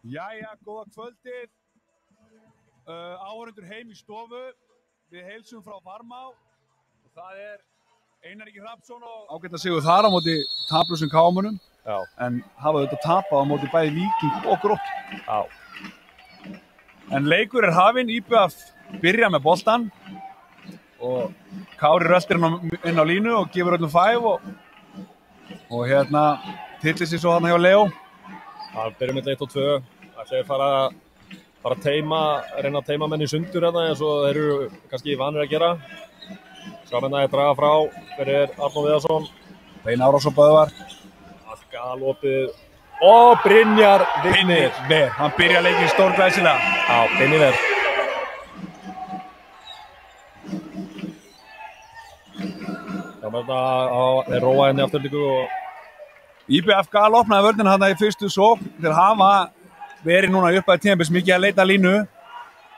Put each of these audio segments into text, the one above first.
Jæja, góða kvöldið. Áhorfendur heim í stofu. Við heilsum frá Varmá. Og það Einar Ingi Hrafnsson og ágætna sigur þar á móti taplusum Kámunum. Já. En hafa þetta tapað á móti bæði Víking og Gróttu. Já. En leikur hafinn, IBF byrja með boltan. Og Kári röltir inn á línu og gefur öllum 5 og hérna tillir sér svo þarna hjá Leo. Það byrjum með 1 og 2. Ætlaði fara að reyna að teima menn í sundur hérna eins og þeir eru kannski vanir að gera. Skamennaði draga frá fyrir Arnór Viðarsson. Bein árás og Böðvar. Allt galopið. Og Brynjar Vignir. Ver, hann byrja leikinn stórglæsilega. Já, Binni Ver. Já, með þeir róa henni afturlíku og IBF galopnaði vörnina þarna í fyrstu sókn. Þeir hafa verið núna upp að tímabils mikið að leita línu.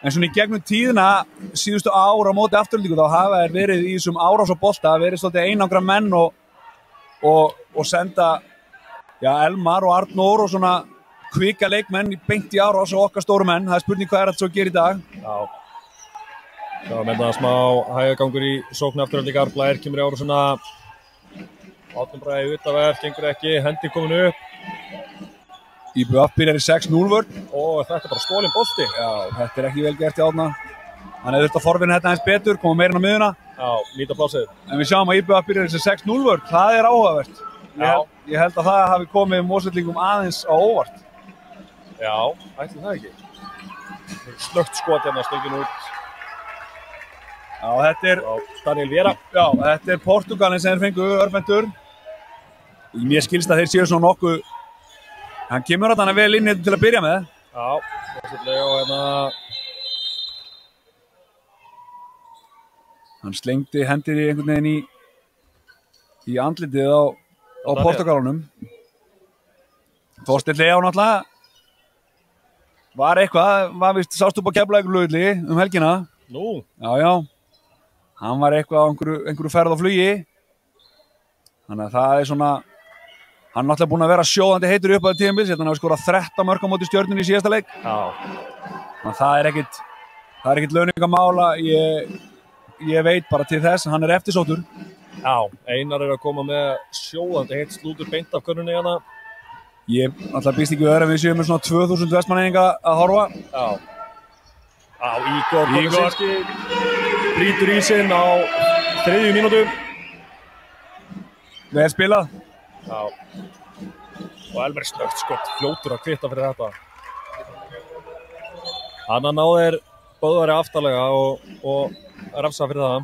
En svona í gegnum tíðina, síðustu ár á móti afturlíku, þá hafa þeir verið í þessum árás og bolta, verið svolítið einangra menn og senda Elmar og Arnór og svona kvika leikmenn beint í árás og okkar stóru menn. Það spurning hvað þetta svo að gera í dag. Já. Það var með það smá hægagangur í sókn afturlíkar. Blær kemur í árásina. Átnabræði utaverð, gengur ekki, hendi komin upp. IBF byrjar í 6-0 vörn. Og þetta bara stólinn bolti. Já, þetta ekki vel gert í Átna. Hann hefði þurft að forvinna þetta eins betur, koma meira inn á miðuna. Já, nýta plásið. En við sjáum að IBF byrjar í 6-0 vörn. Það áhugavert. Ég held að það hafi komið Mosfellingum aðeins á óvart. Já, ætli það ekki. Snögt skot hérna, stöngin út. Já, þetta Daniel Vera. Já, þetta Portugalinn sem þeir fengu örfendur. Mér skilst að þeir séu svona nokkuð. Hann kemur þarna vel inn til að byrja með. Já, þessi og hérna. Hann slengdi hendir í einhvern veginn í andlitið á Portugalunum. Þorsteinn Leo náttúrulega var eitthvað, sást upp á Keflavíkurflugvelli helgina. Nú? Já. Hann var eitthvað á einhverju ferð á flugi. Þannig að það svona. Hann er náttúrulega búinn að vera sjóðandi heitur upp að tímabils. Hann hafi skorað 13 mörk á móti Stjörnunni í síðasta leik. Já. Þannig að það er ekkert launungamála. Ég veit bara til þess að hann er eftirsóttur. Já, Einar er að koma með sjóðandi heitt slútur beint af körnunni hérna. Ég náttúrulega býst ekki við séum með svona 2000 vestmanninga að horfa. Já. Já, Ígor brýtur í sinn á 3. mínútu. Vel spilað. Já. Og Elmer snögt skott, fljótur að kvitta fyrir þetta. Hann náðir Böðvari aftarlega og refsa fyrir það.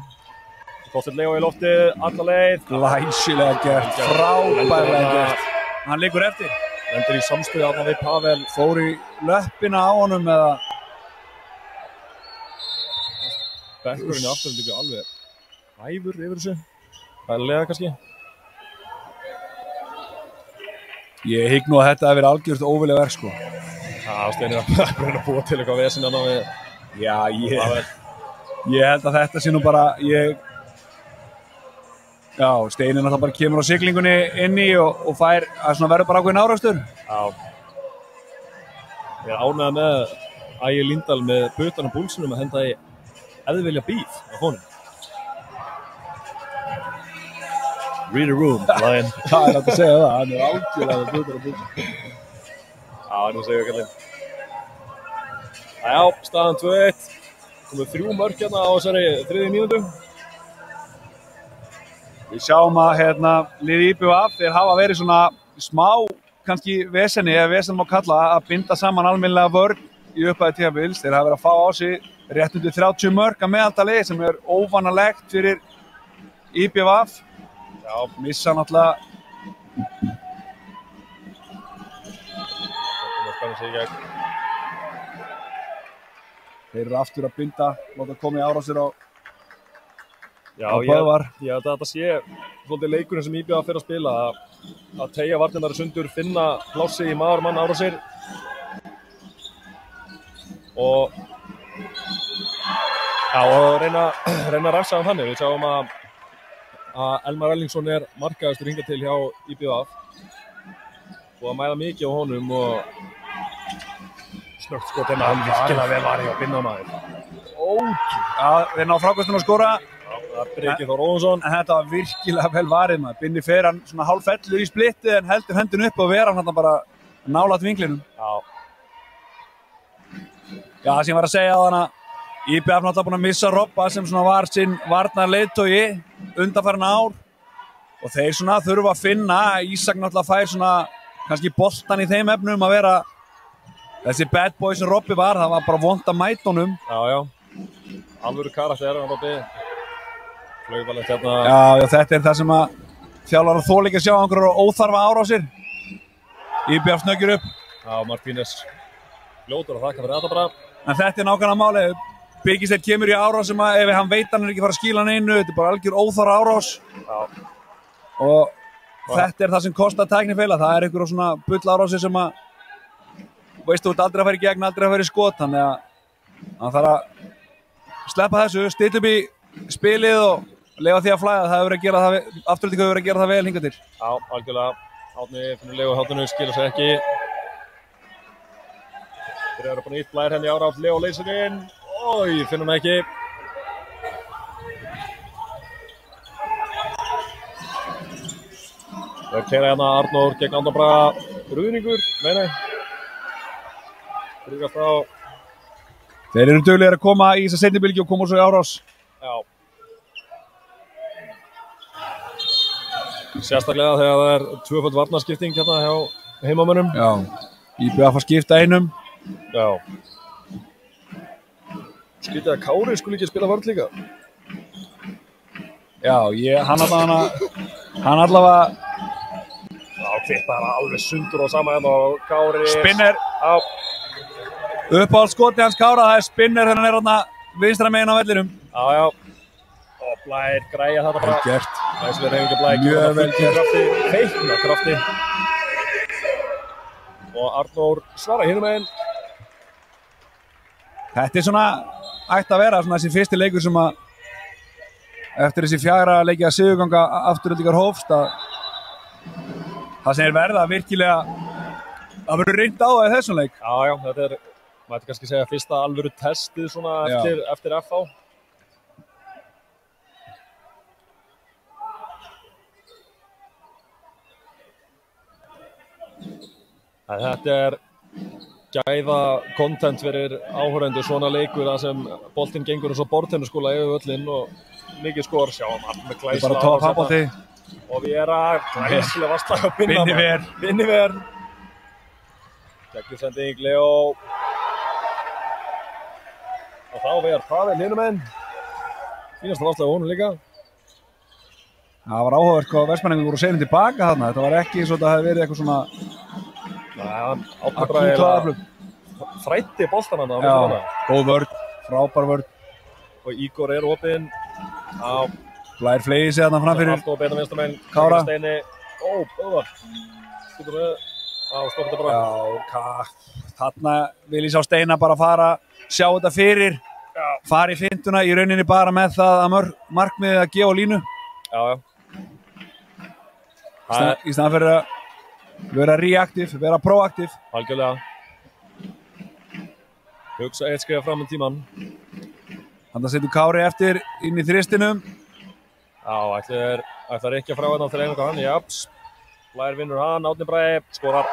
Þorsteinn Leo í lofti, alla leið. Glæsilega gert, frábærlega gert. Hann liggur eftir. Lendir í samstöðu þarna við Pavel. Fór í löppina á honum eða. Bekkurinn í afturlíku alveg hæfur yfir þessu. Hæglega kannski. Ég hygg nú að þetta hefur verið algjört óvilja verk sko. Já, Steinir að reyna að búa til eitthvað vesen hérna við. Já, ég held að þetta sé nú bara, Steinir náttúrulega bara kemur á siglingunni inni og fær að svona verður bara ákveðin árakstur. Já. Ég er ánægður með Ægir Líndal með butan á búlsunum að henda í eðvilja bíf á honum. Read the room, Lion. Það er hægt að segja það, hann er algjörlega með butan á búlsunum. Já, nú segja kallinn. Já, staðan 2-1. Komið 3 mörk hérna á þessari 3. mínútu. Við sjáum að lið IBF, þeir hafa verið svona smá kannski vesenni, eða vesen má kalla, að binda saman almennilega vörn í upphæði tímabils. Þeir hafa verið að fá á sig rétt undir 30 mörk að meðaltali sem er óvanalegt fyrir IBF. Já, missa náttúrulega. Þeir eru aftur að binda, láta koma í árásir á Böðvar. Já, þetta sé svolítið leikurinn sem IBF fyrir að spila, að teygja varnirnar í sundur, finna plássi í maður mann árásir og reyna að refsa hann þannig. Við sjáum að Elmar Erlingsson er markaðastur hingað til hjá IBF og að mæða mikið á honum og snögt skot hérna, hann virkilega vel var hjá Binna maður. Já, þeir ná frákvæmstum að skora. Það er Breki Þór Óðinsson. En þetta var virkilega vel varið maður. Binni fer hann svona hálffellur í splitti en heldur hendun upp og vera hann bara nálægt vinklinum. Já, það sem ég var að segja á hana, IBF náttúrulega búin að missa Robba sem svona var sinn varnarleiðtogi undanfarin ár og þeir svona þurfa að finna, Ísak náttúrulega fær svona kannski boltan í þeim efnum að vera þessi bad boy sem Robbi var, það var bara vont að mæta honum. Já, alvöru karakter hann Robbi. Flauvalegt hérna. Já, þetta er það sem að þjálfarar þola ekki að sjá einhverjar óþarfa árásir. IBF snöggir upp. Já, Martínez fljótur að þakka fyrir þetta bara. En þetta er nákvæmlega málið. Birgisleir kemur í árás sem að ef hann veit hann er ekki fara að skila neinu, þetta er bara algjör óþarfa árás. Já. Og þetta er það sem kostar tæknifeila, það er einhverjum svona bull árásir sem að veistu, þú ert aldrei að fara í gegn, aldrei að fara í skot, þannig að hann þarf að sleppa þessu, stilla upp í spilið og leyfa því að flæða, það hefur verið að gera það, Afturelding hefur verið að gera það vel hingað til. Já, algjörlega. Árni finnur Leo hátunu, skilur sig ekki. Þeir eru búin að Blær henni ára á Leo leysir inn. Ói, finnum ekki. Þeir keyra hérna Arnór gegn Andra Braga. Ruðningur, nei. Brugast á. Þeir eru duglegir að koma í þessa seinni bylgju og koma svo í árás. Já. Sérstaklega þegar það er tvöföld varnarskipting hérna hjá heimamönnum. Já, IBF að skipta einum. Já. Skrítið að Kári skulle ekki spila vörn líka. Já, hann allavega Já, klippa það alveg sundur og sama hérna og Kári. Spinner. Já. Uppáhaldsskoti hans Kára, það er spinner þegar hann er hérna vinstra megin á vellinum. Já. Og Blær græja þetta bara. Vel gert. Æsver hefur ekki Blær. Mjög vel gert. Feikna krafti. Og Arnór svara hinum megin. Þetta er svona ætti að vera svona þessi fyrsti leikur sem að eftir þessi 4 leikja sigurganga Aftureldingar hófst að það sem er verða virkilega að vera reynt á það í þessum leik. Já, þetta er, maður kannski segja, fyrsta alvöru testið svona eftir FH. Þetta er gæða content fyrir áhorfendur, svona leikur að sem boltinn gengur eins og bortennisskóla yfir völlinn og mikið skor, sjáum hann með glæsla. Bara topp handbolti. Og við glæslega vastlag á Binni ver. Geggjusending, Leo. Og þá ver Pavel hinum enn. Fínast að vastlag á honum líka. Það var áhugavert hvað Vestmanningur voru seinum tilbaka þarna. Þetta var ekki eins og þetta hefði verið eitthvað svona Átni þrætti boltan hann á milli. Góð vörn, frábær vörn. Og Ígor er opinn. Blær fleigi sig þarna framfyrir Allt og beina vinstamenn. Kára. Steini. Böðvar. Skútur við. Stoppar þetta bara. Já, þarna vil ég sjá Steina bara fara, sjá þetta fyrir. Fara í fintuna í rauninni bara með það að markmiðið að gefa línu. Já. Í staðan fyrir að vera reaktiv, vera proaktiv. Algjörlega. Hugsa eitt skrifa fram um tíman. Þannig að setur Kári eftir inn í þristinum. Já, ætlar ekki að frá hérna til einhverja hann. Japs. Blær vinnur hann, Árni Bragi, skorar.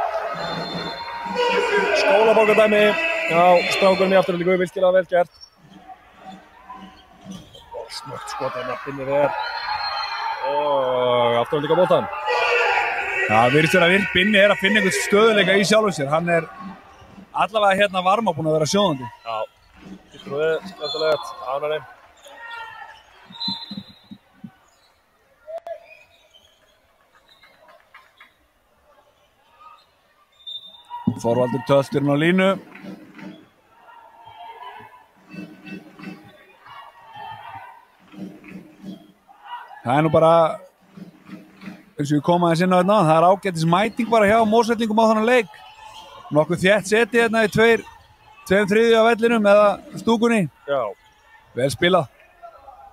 Skólabókardæmi. Já, strákurinn í Aftureldingu, virkilega vel gert. Snögt skot hérna, Binni ver. Og Aftureldinga bóttan. Já, Binni er að finna einhvern stöðuleika í sjálfum sér. Hann er allavega hérna varma búinn að vera sjóðandi. Já, getur við, skemmtilegt, ánæri. Þorvaldur Tölturinn á línu. Það er nú bara eins og við komum aðeins inn á þetta, það er ágætis mæting bara hjá Mosfellingum á þannig leik. Nokkuð þétt seti hérna í 2/3 á vellinum eða stúkunni. Já. Vel spilað.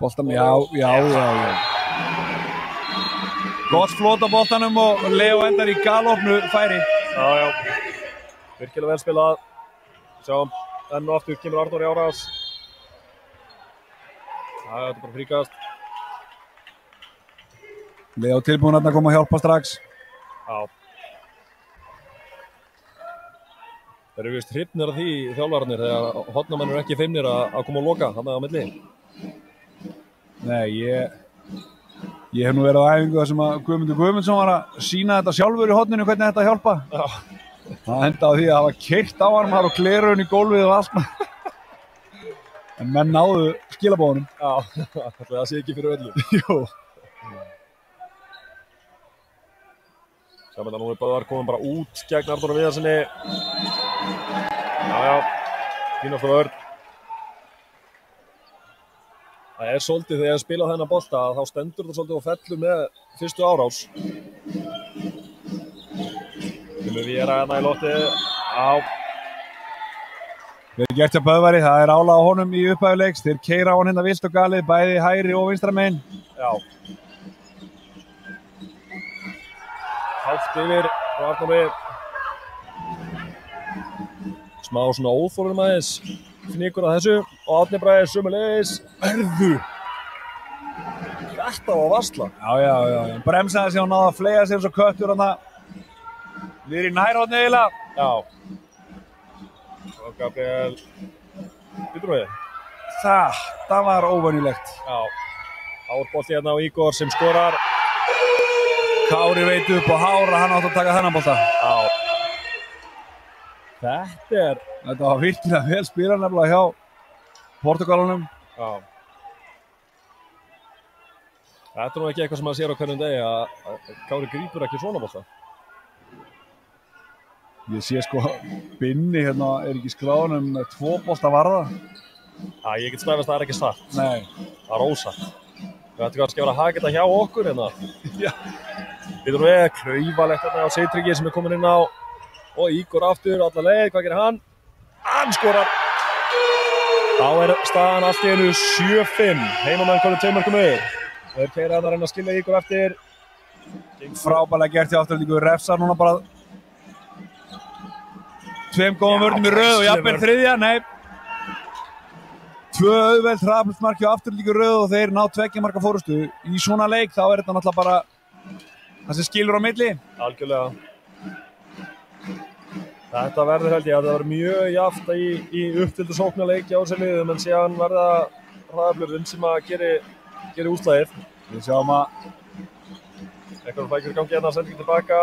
Boltan, já. Gott flot á boltanum og Leo endar í galopnu færi. Já. Virkilega vel spilað. Sjáum, enn og aftur kemur Arnór í árás. Það er bara fríkast. Leó tilbúin að koma að hjálpa strax. Já. Þeir eru vist hrifnir af því þjálfararnir þegar hornamenn eru ekki feimnir að koma og loka þarna á milli. Nei, ég hef nú verið á æfingu þar sem að Guðmundur Guðmundsson var að sýna þetta sjálfur í horninu hvernig þetta hjálpa. Já. Það enda á því að hafa keyrt á hann og glerun í gólfið og allt. En menn náðu skilabóðunum. Já, það sé ekki fyrir öllu. Jú. Sjáum þetta nú er Böðvar komin bara út gegn Arnóri Viðarsinni. Já, fínasta vörn. Það er svolítið þegar ég spila þennan bolta þá stendur það svolítið og fellur með fyrstu árás. Kemur Viera hérna í loftið. Já. Við erum gert hjá Böðvari, það er álag á honum í upphæðu leiks. Þeir keyra á hann hérna vilt og galið, bæði hægri og vinstra megin. Já. Hátt yfir og Arnóri. Smá svona óþólum aðeins. Fníkur að þessu og Árni Bragi sömuleiðis. Erðu! Þetta var varsla. Já. Bremsaði sig og náði að fleygja sig eins og köttur hann að við erum í nærhorni eiginlega. Já. Og Gabriel Ytrúi. Það var óvenjulegt. Já. Árbolti hérna á Ígor sem skorar. Kári veit upp og hára, hann átt að taka þennan bolta. Já. Þetta var virkilega vel spilað nefnilega hjá Portugalunum. Já. Þetta er nú ekki eitthvað sem maður sér á hverjum degi að Kári grípur ekki svona bolta. Ég sé sko, Binni hérna er ekki skráðan 2 bolta varða. Já, ég get stæfist að það er ekki satt. Nei. Það er ósatt. Við ættum kannski að vera að hafa þetta hjá okkur hérna. Já. Við erum við klaufalegt hérna á Seytryggi sem er komin inn á og Ígor aftur, alla leið, hvað gerir hann? Hann skorar! Þá er staðan allt í einu 7-5. Heimamenn komið 2 mörkum yfir. Þeir keyra hann að reyna að skilja Ígor eftir. Frábærlega gert í Aftureldingu, refsar núna bara 2 góðum vörnum í röð og jafnvel 3. Nei. 2 auðveld hraðaflsmark hjá Aftureldingu röð og þeir ná 2 marka fórustu. Í svona leik þá er þetta náttúrulega bara það sem skilur á milli. Algjörlega. Þetta verður held ég að það verður mjög jafnt í uppfylltu sóknarleik hjá þessu liðum en síðan verða hraðaflurinn sem að geri útslagið. Við sjáum að eitthvað flækjur í gangi hérna, sendingi tilbaka.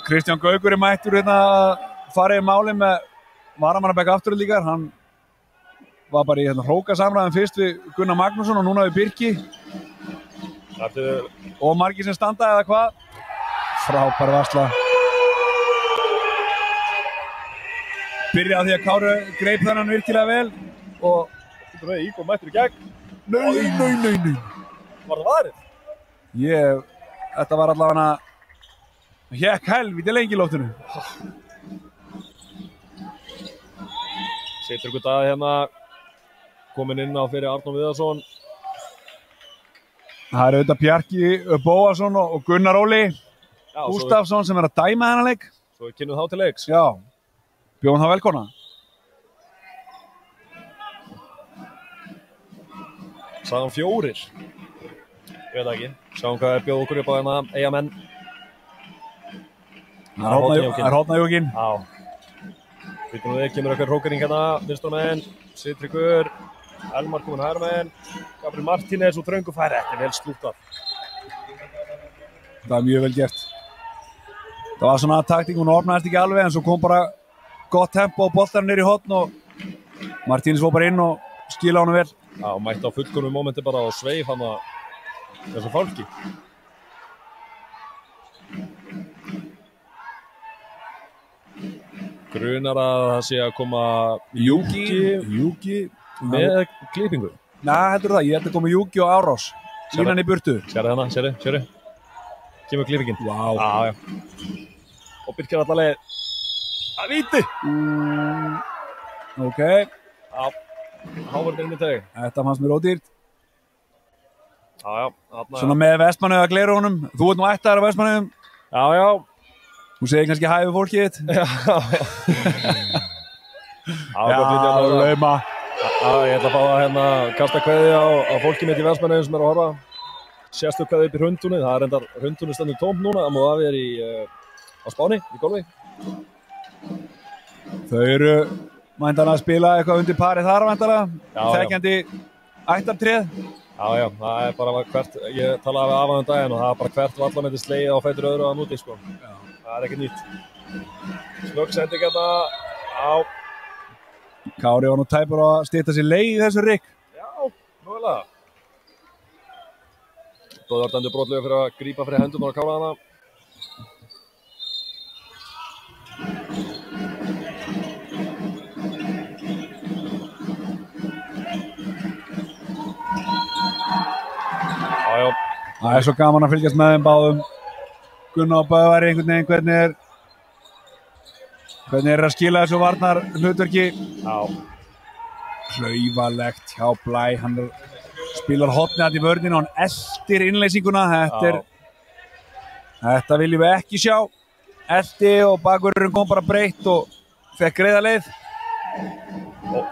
Kristján Gaukur er mættur hérna að fara í máli með varamannabekk Aftureldingar. Hann var bara í hérna hrókasamræðum fyrst við Gunnar Magnússon og núna við Birki. Og margir sem standa eða hvað? Frábær varsla. Byrjaði á því að Kári greip þennan virkilega vel og Ígor mættur í gegn. Nei. Var það varið? Þetta var allavega hékk helviti lengi í loftinu. Seytryggur Daði hérna kominn inn á fyrir Arnór Viðarsson. Það er auðvitað Bjarki Bóasson og Gunnar Óli Gústafsson sem er að dæma þennan leik. Svo við kynnum þá til leiks. Já. Bjóðum það velkona. Sagðan 4. Ég veit ekki. Sjáum hvað er bjóð okkur upp á hérna Eyjamenn. Það er Hortnajókin. Já. Býtum við, kemur okkar hrókering hérna. Vinstra megin, Seytryggur. Elmar kominn hægra megin. Gabriel Martínez og þröngu færi. Þetta er vel slútað. Það er mjög vel gert. Það var svona taktík, hún opnaðist ekki alveg en svo kom bara gott tempo og boltarinn niður í horn og Martínez fór bara inn og skila honum vel. Já, mætti á fullkomnu mómenti bara og sveif hann að þessu fálki. Grunar að það sé að koma Júki með klippingu. Nei, heldur það, ég held að koma Júki og Árós. Línan í burtu. Sérðu hana, sérðu. Kemur klippingin. Vá. Já. Og Birkir allavega að víti. Ok. Já, hávarðurinn í teg. Þetta fannst mér ódýrt. Já. Svona með Vestmannaeyja gleru honum. Þú ert nú ættaður af Vestmannaeyjum. Já. Þú segir kannski hæfi fólkið þitt. Já. lauma. Ég ætla að fá að kasta kveði á fólki mitt í Vestmannaeyjum sem að horfa. Sérstu kveði upp í Hrundúni. Það reyndar Hrundúni stendur tómt núna. Það múið að við á Spáni, í golfi. Þau eru væntanlega að spila eitthvað undir parið þar væntanlega. Þekkjandi ættartréð. Já, það bara hvert, ég talaði við afa daginn og það bara hvert vallamenti slegið á fætur öðru að núti, sko. Já. Það ekkert nýtt. Snögg sending á. Kári var nú tæpur að stytta sér leið í þessu rygg. Já, nálega. Böðvar dæmdur brotlegur fyrir að grípa fyrir hendurnar á Kára hana. Það svo gaman að fylgjast með þeim báðum. Gunnar og Böðvar einhvern veginn, hvernig er að skila þessu varnar hlutverki. Klaufalegt hjá Blæ, hann spilar hotnið hann í vörðinu og hann eltir innleysinguna. Þetta viljum við ekki sjá. Elti og bakvörðurinn kom bara breytt og fekk greiða leið.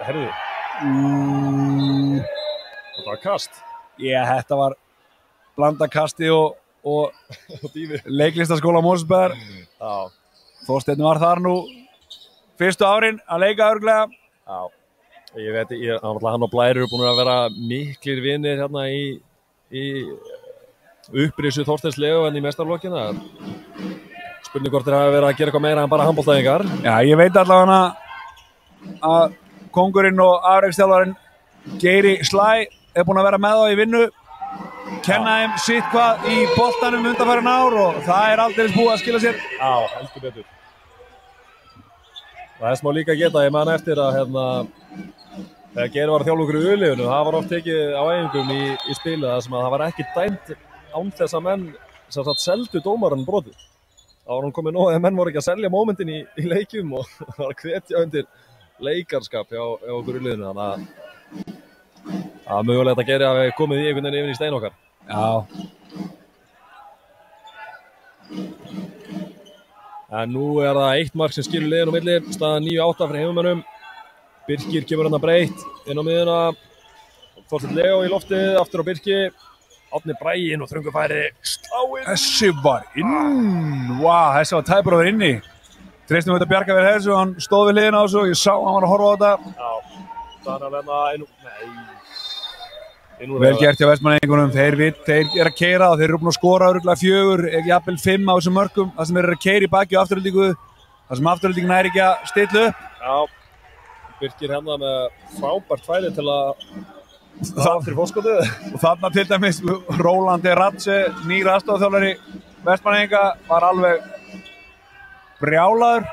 Herðu. Þetta var kast. Þetta var blandakasti og leiklistaskóla Mosfellsbæjar. Þorsteinn var þar nú fyrstu árin að leika örugglega. Ég veit, hann og Blær eru búin að vera miklir vinir hérna í upprisu Þorsteins Leo en í mestarlokina. Spurning hvort þeir hafa verið að gera eitthvað meira en bara handboltaæfingar. Já, ég veit allavega að kóngurinn og afreksþjálfarinn Geiri Slæ er búin að vera með þá í vinnu. Kenna þeim sitt hvað í boltanum undanfærin ár og það er aldrei búið að skila sér. Já, heldur betur. Það er smá líka að geta, ég man eftir að þegar Geir var þjálfur í U-liðinu, það var oft tekið á æfingum í spilið þar sem að það var ekki dæmt án þess að menn sem sagt seldu dómarann brotið. Það var hann komið nóg að menn voru ekki að selja mómentin í leikjum og það var að hvetja undir leikarskap hjá okkur í liðinu, þannig að það er mögulegt að Geiri hafi komið í einhvern veginn yfir í stein okkar. Já. En nú er það 1 mark sem skilur liðin á milli, staðan 9-8 fyrir heimamönnum. Birkir kemur hérna breytt inn á miðuna. Þorsteinn Leo í loftið, aftur á Birki. Árni Bragi inn og þröngu færi. Sláinn. Þessi var inn. Þessi var tæpur að vera inni. Treystum við þetta Bjarka verið þessu, hann stóð við liðina á þessu og ég sá hann var að horfa á þetta. Já, þannig að Vel gert hjá Vestmannaeyingunum, þeir eru að keyra og þeir eru búin að skora örugglega 4, jafnvel 5 á þessum mörkum. Það sem þeir eru að keyra í baki á afturhaldingu, það sem afturhaldingin er ekki að stilla upp. Já, Birkir hérna með frábært færi til að aftur í fórskotið. Og þarna til dæmis Rólandi Ratse, nýr aðstofþjálfari Vestmannaeyinga, var alveg brjálaður.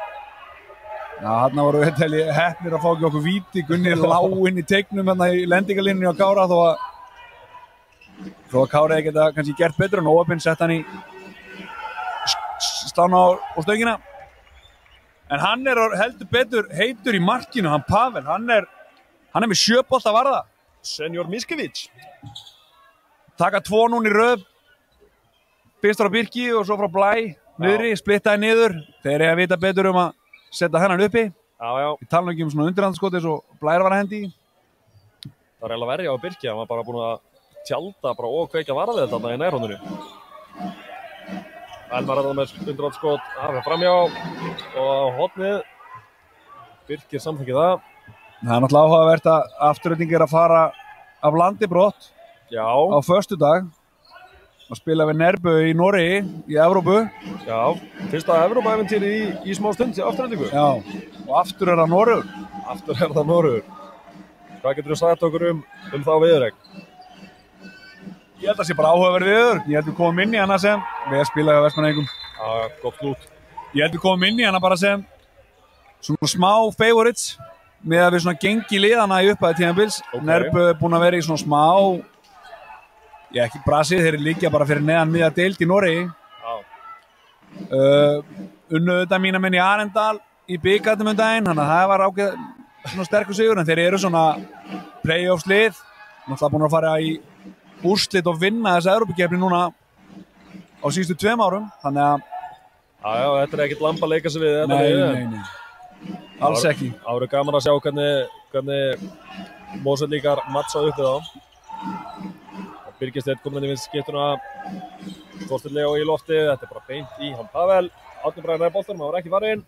Já, þarna voru við heppnir að fá ekki okkur víti. Gunni lá inn í teiknum hérna í lendingarlínunni á Kára þó að Kári hefði geta kannski gert betur en óöpinn sett hann í slána á stöngina. En hann er heldur betur heitur í markinu, hann Pavel, hann er með 7 bolta varða. Senjor Miskovic. Taka 2 núna í röð, fyrst frá Birki og svo frá Blæ, niðri, splittaði niður. Þeir eru að vita betur um að setja hennan uppi. Já. Við talum ekki um svona undirhandaskoti eins og Blær var að hendi í. Það er eiginlega verið á Birki, hann var bara búin að tjálta bara og kveikja varðið þarna í nærhóndinu. Elmar er það með undirhandaskot, það er framjá og hotnið. Birkir samþykkið það. Það er náttúrulega áhugavert að Afturelding er að fara af landi brott á föstudag að spila við Nærbø í Noregi í Evrópu. Já, fyrsta Evrópa-æventýri í smá stund til Aftureldingu. Já, og aftur er það Noregur. Hvað getur þú sagt okkur um þá viðureign? Ég held að það sé bara áhugaverð viður. Ég held við komum inn í hana sem við að spila hjá Vestmannaeyingum. Já, gott lút. Ég held við komum inn í hana bara sem svona smá favorites með að við svona gengi liðana í upphæði tímabils. Nærbø er búin að vera í svona smá ekki brasið, þeir eru líka bara fyrir neðan miðja deild í Noregi. Unnu þetta mína menn í Arendal í bikarnum daginn, þannig að það var ágæð svona sterkur sigur, en þeir eru svona playoffs lið, náttúrulega búin að fara í úrslit og vinna þessa Evrópukeppni núna á síðustu 2 árum, þannig að Já, þetta er ekkert lamb að leika sig við þetta. Nei. Alls ekki. Það verður gaman að sjá hvernig Mosfellíkar matcha upp við þá. Birgir Steinn komin inn í vinstri skyttuna. Þorsteinn Leó í lofti. Þetta bara beint í hann Pavel. Árni Bragi nær boltanum, hann var ekki farinn.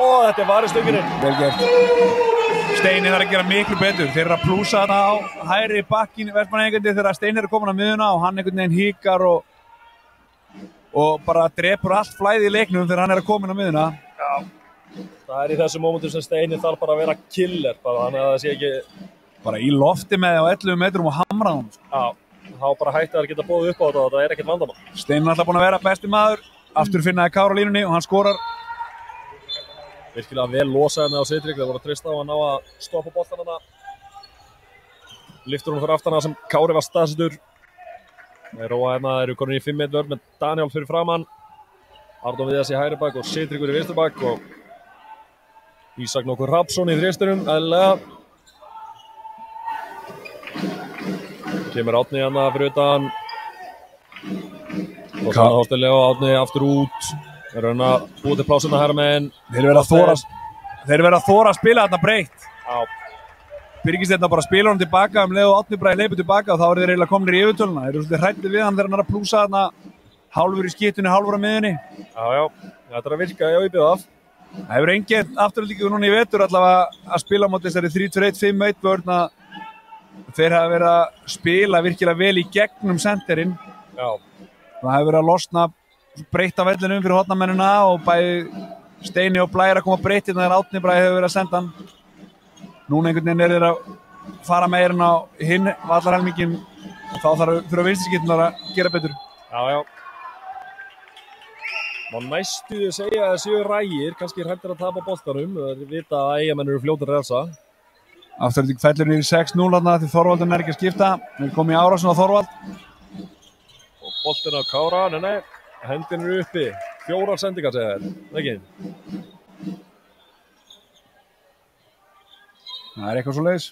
Og þetta var í stönginu. Vel gert. Steini þarf að gera miklu betur. Þeir eru að plúsa þarna á hægri bakkin Vestmannaeyingandi þegar Steini komin á miðuna og hann einhvern veginn híkar og bara drepur allt flæði í leiknum þegar hann komin á miðuna. Já. Það í þessu mómentum sem Steini þarf bara að vera killer bara, þannig að það sé ekki... Bara í lofti með á 11 metrum og hamra hann. Já, þá bara hætti að geta bóðið upp á þetta og það ekkert vandamál. Steini er alltaf búinn að vera besti maður. Aftur finnaði Kári á línunni og hann skorar. Virkilega vel losaði á Sitrik, það voru að treysta á að ná að stoppa boltan hana. Lyftur hún fyrir aftan að sem Kári var staðsettur. Það róa hérna, það eru konin í 5 meter vörn með Daniel fyrir framann. Arnór Viðars í hægri bak og Sitrikur í vinstri bak og Ísak nokkur Rapsson í þristurum, eðlilega. Kemur Árni hérna fyrir utan. Og þannig að Þorsteinn Leó Árni aftur út. Þeir eru að búið til plásuna herra meginn. Þeir verða að þóra að spila þarna breytt. Já. Birgir Steinn bara spila hann tilbaka leið og Árni Bragi hleypur tilbaka og þá eru þeir eiginlega komnir í yfirtöluna. Þeir eru svolítið hræddir við hann þegar hann að plúsa þarna hálfur í skyttunni, hálfur á miðunni. Já. Þetta að virka í IBF. Það hefur engin afturhaldíku núna í vetur allavega að spila á móti þessari 3-2-1-5-1 vörn að þeir hafa verið að spila virkilega vel í gegnum senterinn. Já. Það hefur verið að losna breyta vellinum fyrir hornamennina og bæði Steini og Blær að koma breytt þegar Árni Bragi hefur verið að senda hann. Núna einhvern veginn þeir að fara meira en á hinn vallarhelminginn og þá þurfa vinstriskittunar að gera betur. Já. Má næstu segja að séu rægir, kannski hættir að tapa boltanum, þeir vita að eigamenn eru fljótir að refsa. Afturhaldík fellur niður 6-0 þarna því Þorvaldun ekki að skipta. Þeir komið í árásun á Þorvald. Og boltin á Kára, nei, hendin eru uppi. 4 sendingar segja þeir, ekki? Það eitthvað svo leiðis.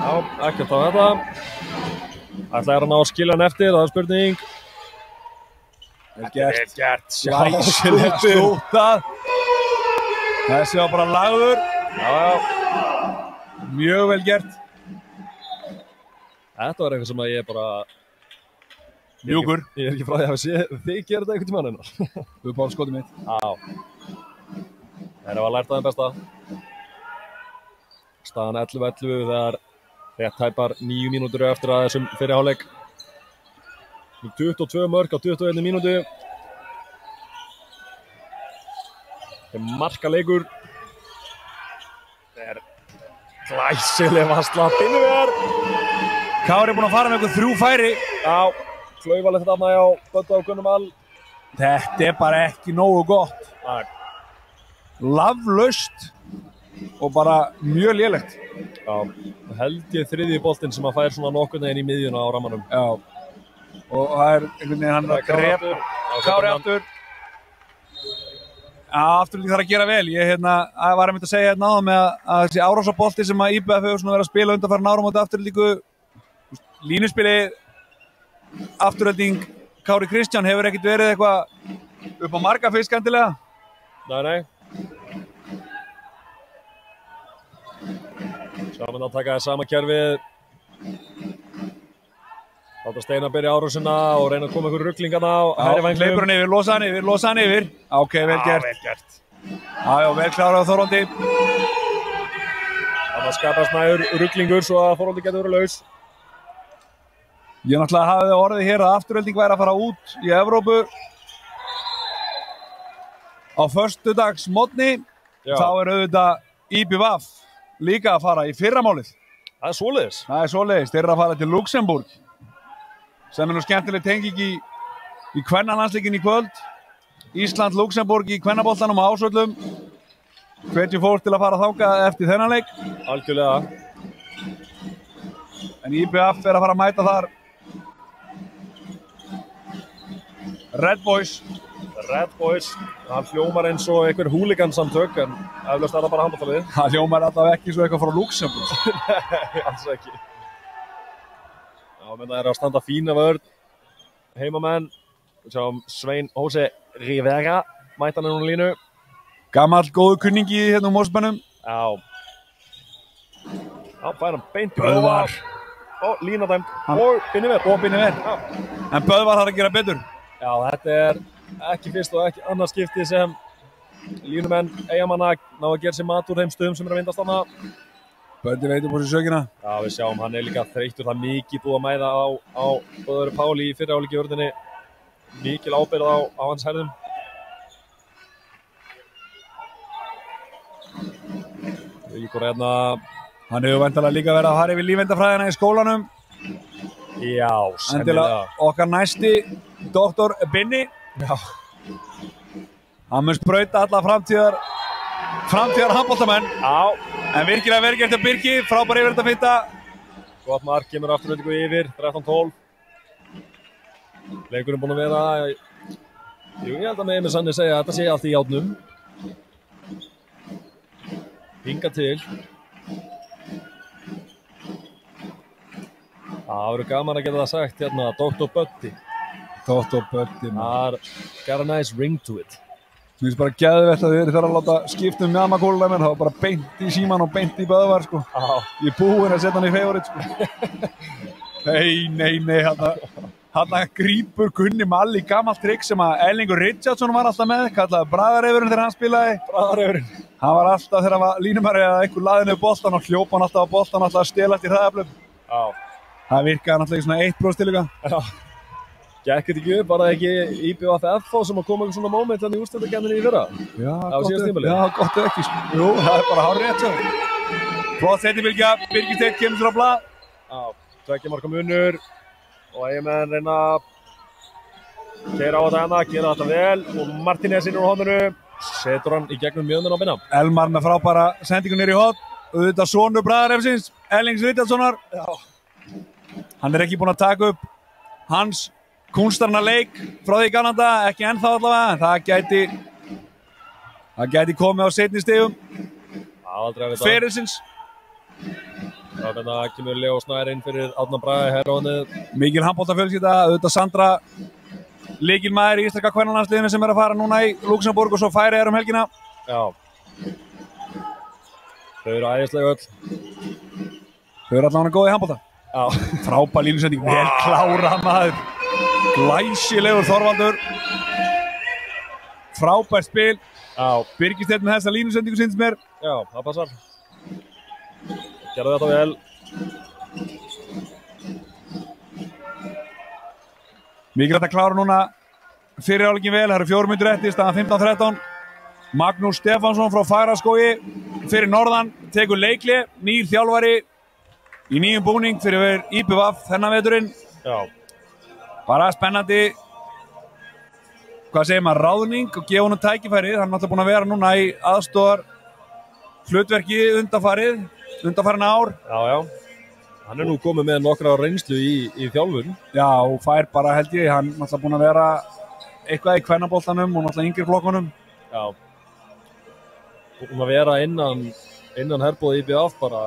Já, ekkert á þetta. Ætlaði hann á að skilja hann eftir, það er spurning. Vel gert. Glæsilega stútað. Þessi var bara lagður. Já. Mjög vel gert. Þetta var eitthvað sem að ég bara... Mjúkur. Ég er ekki frá því að sé þið gera þetta einhvern tímann hennar. Þú er bara skotið mitt. Já. Það var lært aðeins besta. Staðan 11-11 þegar rétt tæpar 9 mínútur eftir að þessum fyrir hálfleik. 22 mörk á 21 mínútu. Það er markaleikur. Það er glæsileg varsla. Binniver. Kári er búinn að fara með eitthvað 3 færi. Já, klaufalegt þarna hjá Bödda og Gunnumal. Þetta er bara ekki nógu gott. Nei. Laflaust og bara mjög lélegt. Já, held ég þriðji boltinn sem að fær svona nokkurn veginn í miðjuna á rammanum. Já. Og það er einhvern veginn hann að grepa. Kári aftur. Já, afturlík þarf að gera vel. Ég var að mynda að segja hérna áðan með að þessi árásabolti sem að IBF hefur svona verið að spila undanfarin árum á þetta afturlíku. Línuspili afturhalding Kári Kristján hefur ekkert verið eitthvað upp á marga fyrst skemmtilega. Nei. Saman að taka það sama kerfið. Láta Steina byrja árásina og reyna að koma ykkur ruglingana á hægri vængnum. Hleypur hann yfir, losa hann yfir. Ok, vel gert. Já, vel klárað á Þorvaldi. Þannig að skapast nægur ruglingur svo að Þorvaldi getur verið laus. Ég náttúrulega hafði orðið hér að afturhalding væri að fara út í Evrópu á föstudagsmorgni. Þá er auðvitað IBVF líka að fara í fyrramálið. Það er svoleiðis. Þeir eru að fara til Luxemburg. Sem er nú skemmtileg tenging í kvennalandsleikinn í kvöld. Ísland-Luxemburg í kvennaboltanum á Ásvöllum. Hvetjum fólk til að fara þangað eftir þennan leik. Algjörlega. En IBF er að fara að mæta þar. Red Boys. Það hljómar eins og einhver húligansamtök, en eflaust er það bara handbóltalið. Það hljómar allavega ekki svo eitthvað frá Luxemburg. Nei, alls ekki. Já, menn það er að standa fína vörn. Heimamenn. Sjáum Svein Hósi Rivera, mæta hann núna línu. Gamall góðu kunningi hérna Mósbænum. Já. Já, fær hann beint í Böðvar. Og lína dæmt. Og Binniver. Og Binniver. En Böðvar þarf að gera betur. Já, þetta ekki fyrst og ekki annars skipti sem línumenn Eyjamanna ná að gera sér mat úr þeim stöðum sem að vindast hana. Böndi veit upp á sér sökina. Já, við sjáum, hann líka þreyttur, það mikið búið að mæða á Böðvari Páli í fyrri hálfleik í vörninni. Mikil ábyrgð á hans herðum. Ríkur hérna. Hann hefur væntanlega líka verið að fara yfir lífeindafræðina í skólanum. Já, sennilega. Endilega okkar næsti, Dr. Binni. Já. Hann mun sprauta alla framtíðar handboltamenn. Já. En virkilega verið gert að Birki, frábær yfir þetta finta. Gott mark, kemur afturöldingu yfir, 13-12. Leikurinn búinn að vera, jú, ég held að með sanni segja að þetta sé allt í járnum. Hinga til. Það verður gaman að geta það sagt hérna, Dr. Buddy. Dr. Buddy. Got a nice ring to it. Mér finnst bara geðveikt að þið eru þar að láta skipta mjadmakóluna menn, það var bara beint í síman og beint í Böðvar, sko. Ég er búinn að setja hann í favorit, sko. Nei, hann grípur Gunni Malli gammalt trikk sem að Erlingur Richardson var alltaf með, kallaði Bragarefurinn þegar hann spilaði. Bragarefurinn. Hann var alltaf þegar hann var línumæri eða einhver laði niður boltan og hljópa hann alltaf á boltan, alltaf að stela eftir hraðaflum. Já. Það virkaði náttúrulega í svona 1% til líka. Já. Gekk þetta ekki upp, var það ekki IBVF þá sem að koma um svona moment þannig í úrslitakeppninni í fyrra? Já, gott ekki, sko. Jú, það er bara hárrétt, svo. Flott setibylgja, Birgir kemur sér á blað. Já, 2 marka munur og Eyjamenn reyna að keyra á þetta hana, gera þetta vel og Martínez inn úr hóðinu, setur hann í gegnum mjöðunum á Binna. Elmar með frábæra sendingu niður í hóð, auðvitað sonur Bragarefsins, Erlings Richardssonar. Já. Hann er ekki búinn að taka upp hans kúnstarna leik frá því í Kanada, ekki ennþá allavega, en það gæti komið á seinni stigum ferilsins. Þannig að kemur Leo Snær inn fyrir Árna Braga hér á henni. Mikil handboltafjölskylda, auðvitað Sandra lykilmaður í íslenska kvennalandsliðinu sem er að fara núna í Luxemburg og svo Færeyjar helgina. Já. Þau eru æðislega öll. Þau eru allavega góð í handbolta. Já. Frábær línusending, vel klárað maður. Glæsilegur Þorvaldur. Frábært spil. Já. Birgir með þessa línusendingu syns mér. Já, það passar. Gerðu þetta vel. Mikilvægt að klára núna fyrir hálfleikin vel. Það eru 4 mínútur eftir, staðan 15-13. Magnús Stefánsson frá Fagraskógi fyrir norðan, tekur leikli, nýr þjálfari í nýjum búning fyrir IBVF þennan veturinn. Já. Bara spennandi, hvað segir maður, ráðning og gefa honum tækifærið. Hann er alltaf búinn að vera núna í aðstoðar hlutverki undanfarin ár. Já. Hann er nú komið með nokkra reynslu í þjálfun. Já, og fær bara held ég, hann er alltaf búinn að vera eitthvað í kvennaboltanum og náttúrulega yngri flokkunum. Já. Búinn að vera innan herbúða IBVF bara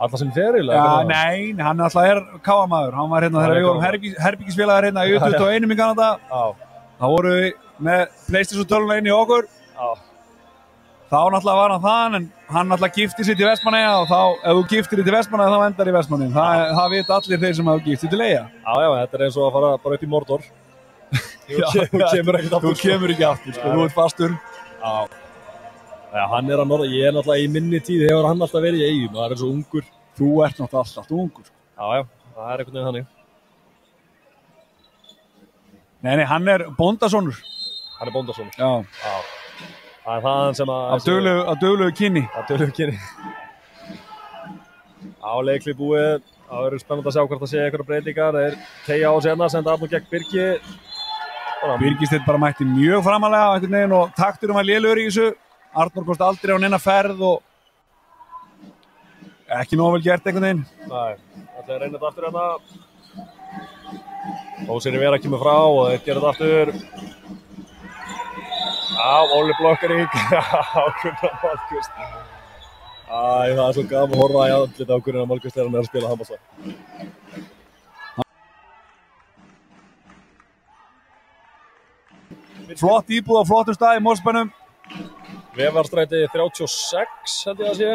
alltaf sem feril? Já, nei, hann alltaf káamaður. Hann var hérna þegar við vorum herbyggisfélagar hérna í U21 í Kanada. Já. Þá vorum við með PlayStation 12 inn í okkur. Já. Þá náttúrulega var hann þann, en hann náttúrulega gifti sér til Vestmannaeyja og þá, ef þú giftir þig til Vestmannaeyja, þá endar í Vestmannaeyjum. Það vita allir þeir sem hafa gift sér til Eyja. Já, þetta er eins og að fara bara upp í Mordor. Þú kemur ekki aftur, sko, þú ert fastur. Já. Já, hann er að norða, ég er náttúrulega í minni tíð, hefur hann alltaf verið í Eyjum, það er eins og ungur. Þú ert náttúrulega alltaf ungur. Já, það er einhvern veginn þannig. Nei, hann er bóndasonur. Hann er bóndasonur. Já. Það er það sem að... Af dögulegu kynni. Af dögulegu kynni. Á leikli búið, það verður spennandi að sjá hvort það sé einhverja breytingar. Það er Teija á sérna, senda Arnór gegn Birgi. Birgisteinn bara mætti mjög framalega á einhvern veginn og takturum var lélegur í þessu. Arnór komst aldrei á neina ferð og ekki nóg vel gert einhvern veginn. Nei, þetta er reynið aftur hérna. Hósi Rivera kemur frá og þeir gera þetta aftur. Já, Óli Blokkarík. Já, Gunnar Malmqvist. Það er svo gaman að horfa í andlita á Gunnar Malmqvist þegar hann er að spila handbolta. flott íbúð á flottum stað í Mosfellsbænum. Vefarstræti 36 held ég að sé.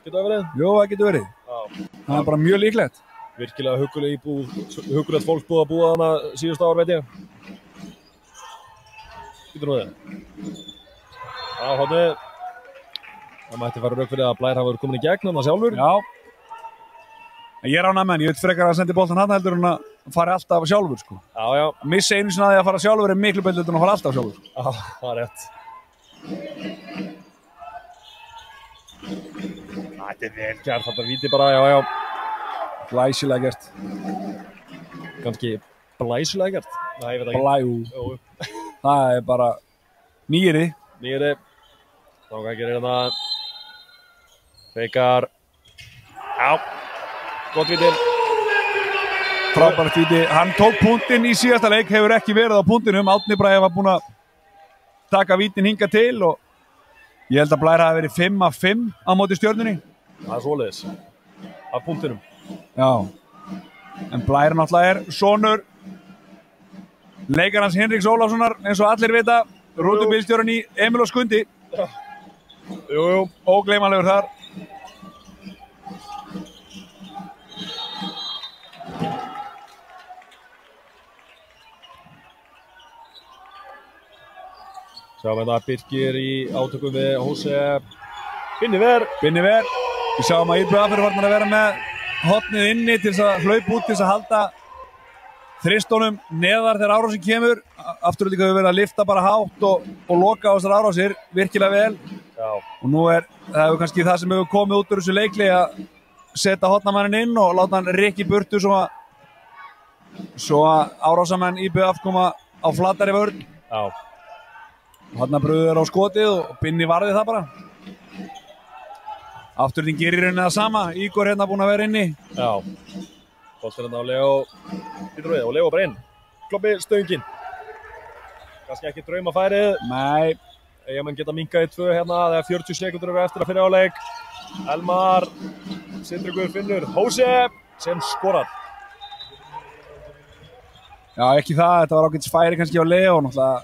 Getur það verið? Jú, það getur verið. Já. Það er bara mjög líklegt. Virkilega huggulegt fólk búið að búa þarna síðustu ár, veit ég. Getur nú þið. Já, hóttið. Það mætti fara rauk fyrir að Blær hafa verið komin í gegn hann sjálfur. Já. En ég er ánægður með hann. Ég veit frekar að sendi boltan hann heldur en að fara alltaf sjálfur, sko. Já, já. Að missa einu sinna að því að fara sjálfur er miklu betur en að fara alltaf sjálfur. Já, það er rétt. Þetta er vel gert, þetta víti bara, já, já. Glæsilega gert. Kannski blæsilega gert? Nei, ég veit ekki. Blæjú. Það er bara nýri. Nýri. Þá hvað gerir hérna. Feikar. Já. Gott víti. Frábært víti. Hann tók punktinn í síðasta leik, hefur ekki verið á punktinum. Árni Bragi var búinn að taka vítin hingað til og ég held að Blær hafi verið 5 af 5 á móti Stjörnunni. Það er svoleiðis. Af punktinum. Já. En Blær náttúrulega er sonur leikarans Hinriks Ólafssonar, eins og allir vita, rútubílstjórinn í Emil og Skundi. Já. Jú, jú. Ógleymanlegur þar. Sjáum við það Birkir í átökum við Hosef. Binniver. Við sjáum að IBF er farnar að vera með hotnið inni til þess að hlaupa út til þess að halda þristónum neðar þegar árásin kemur. Aftur líka hefur verið að lifta bara hátt og loka á þessar árásir virkilega vel. Já. Og nú það hefur kannski það sem hefur komið út úr þessu leikli að setja hotnamannin inn og láta hann rykka í burtu svo að árásamenn IBF koma á flatari vörn. Já. Þarna bröður á skotið og Binni varði það bara. Afturðin gerir henni það sama. Ígor hérna búinn að vera inni. Já. Boltur hérna á Leo. Býtur við og Leo bara inn. Kloppi stöngin. Kannski ekki draumafærið. Nei. Eyjamenn geta minkað í 2 hérna. Það er 40 sekundur eftir að fyrir áleik. Elmar. Sindrikur finnur. Hosef sem skorar. Já, ekki það. Þetta var ágætis færi kannski á Leo. Náttúrulega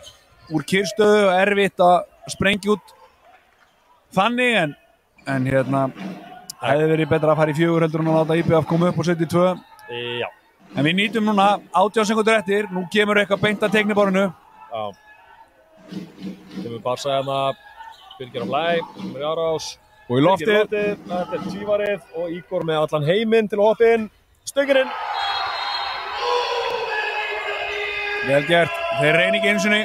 úr kyrstöðu og erfitt að sprengja út þannig en hérna hefði verið betra að fara í 4 heldur en að láta IBF koma upp og setja í 2. Já. En við nýtum núna 18 sekundur eftir, nú kemur eitthvað beint að teikniborðinu. Já. Kemur Barsa hérna, Birgir á Blæ, kemur í árás. Og í loftið. Þetta er tvívarið og Ígor með allan heiminn til að hoppa inn. Stöngurinn. Vel gert, þeir reyni ekki einu sinni.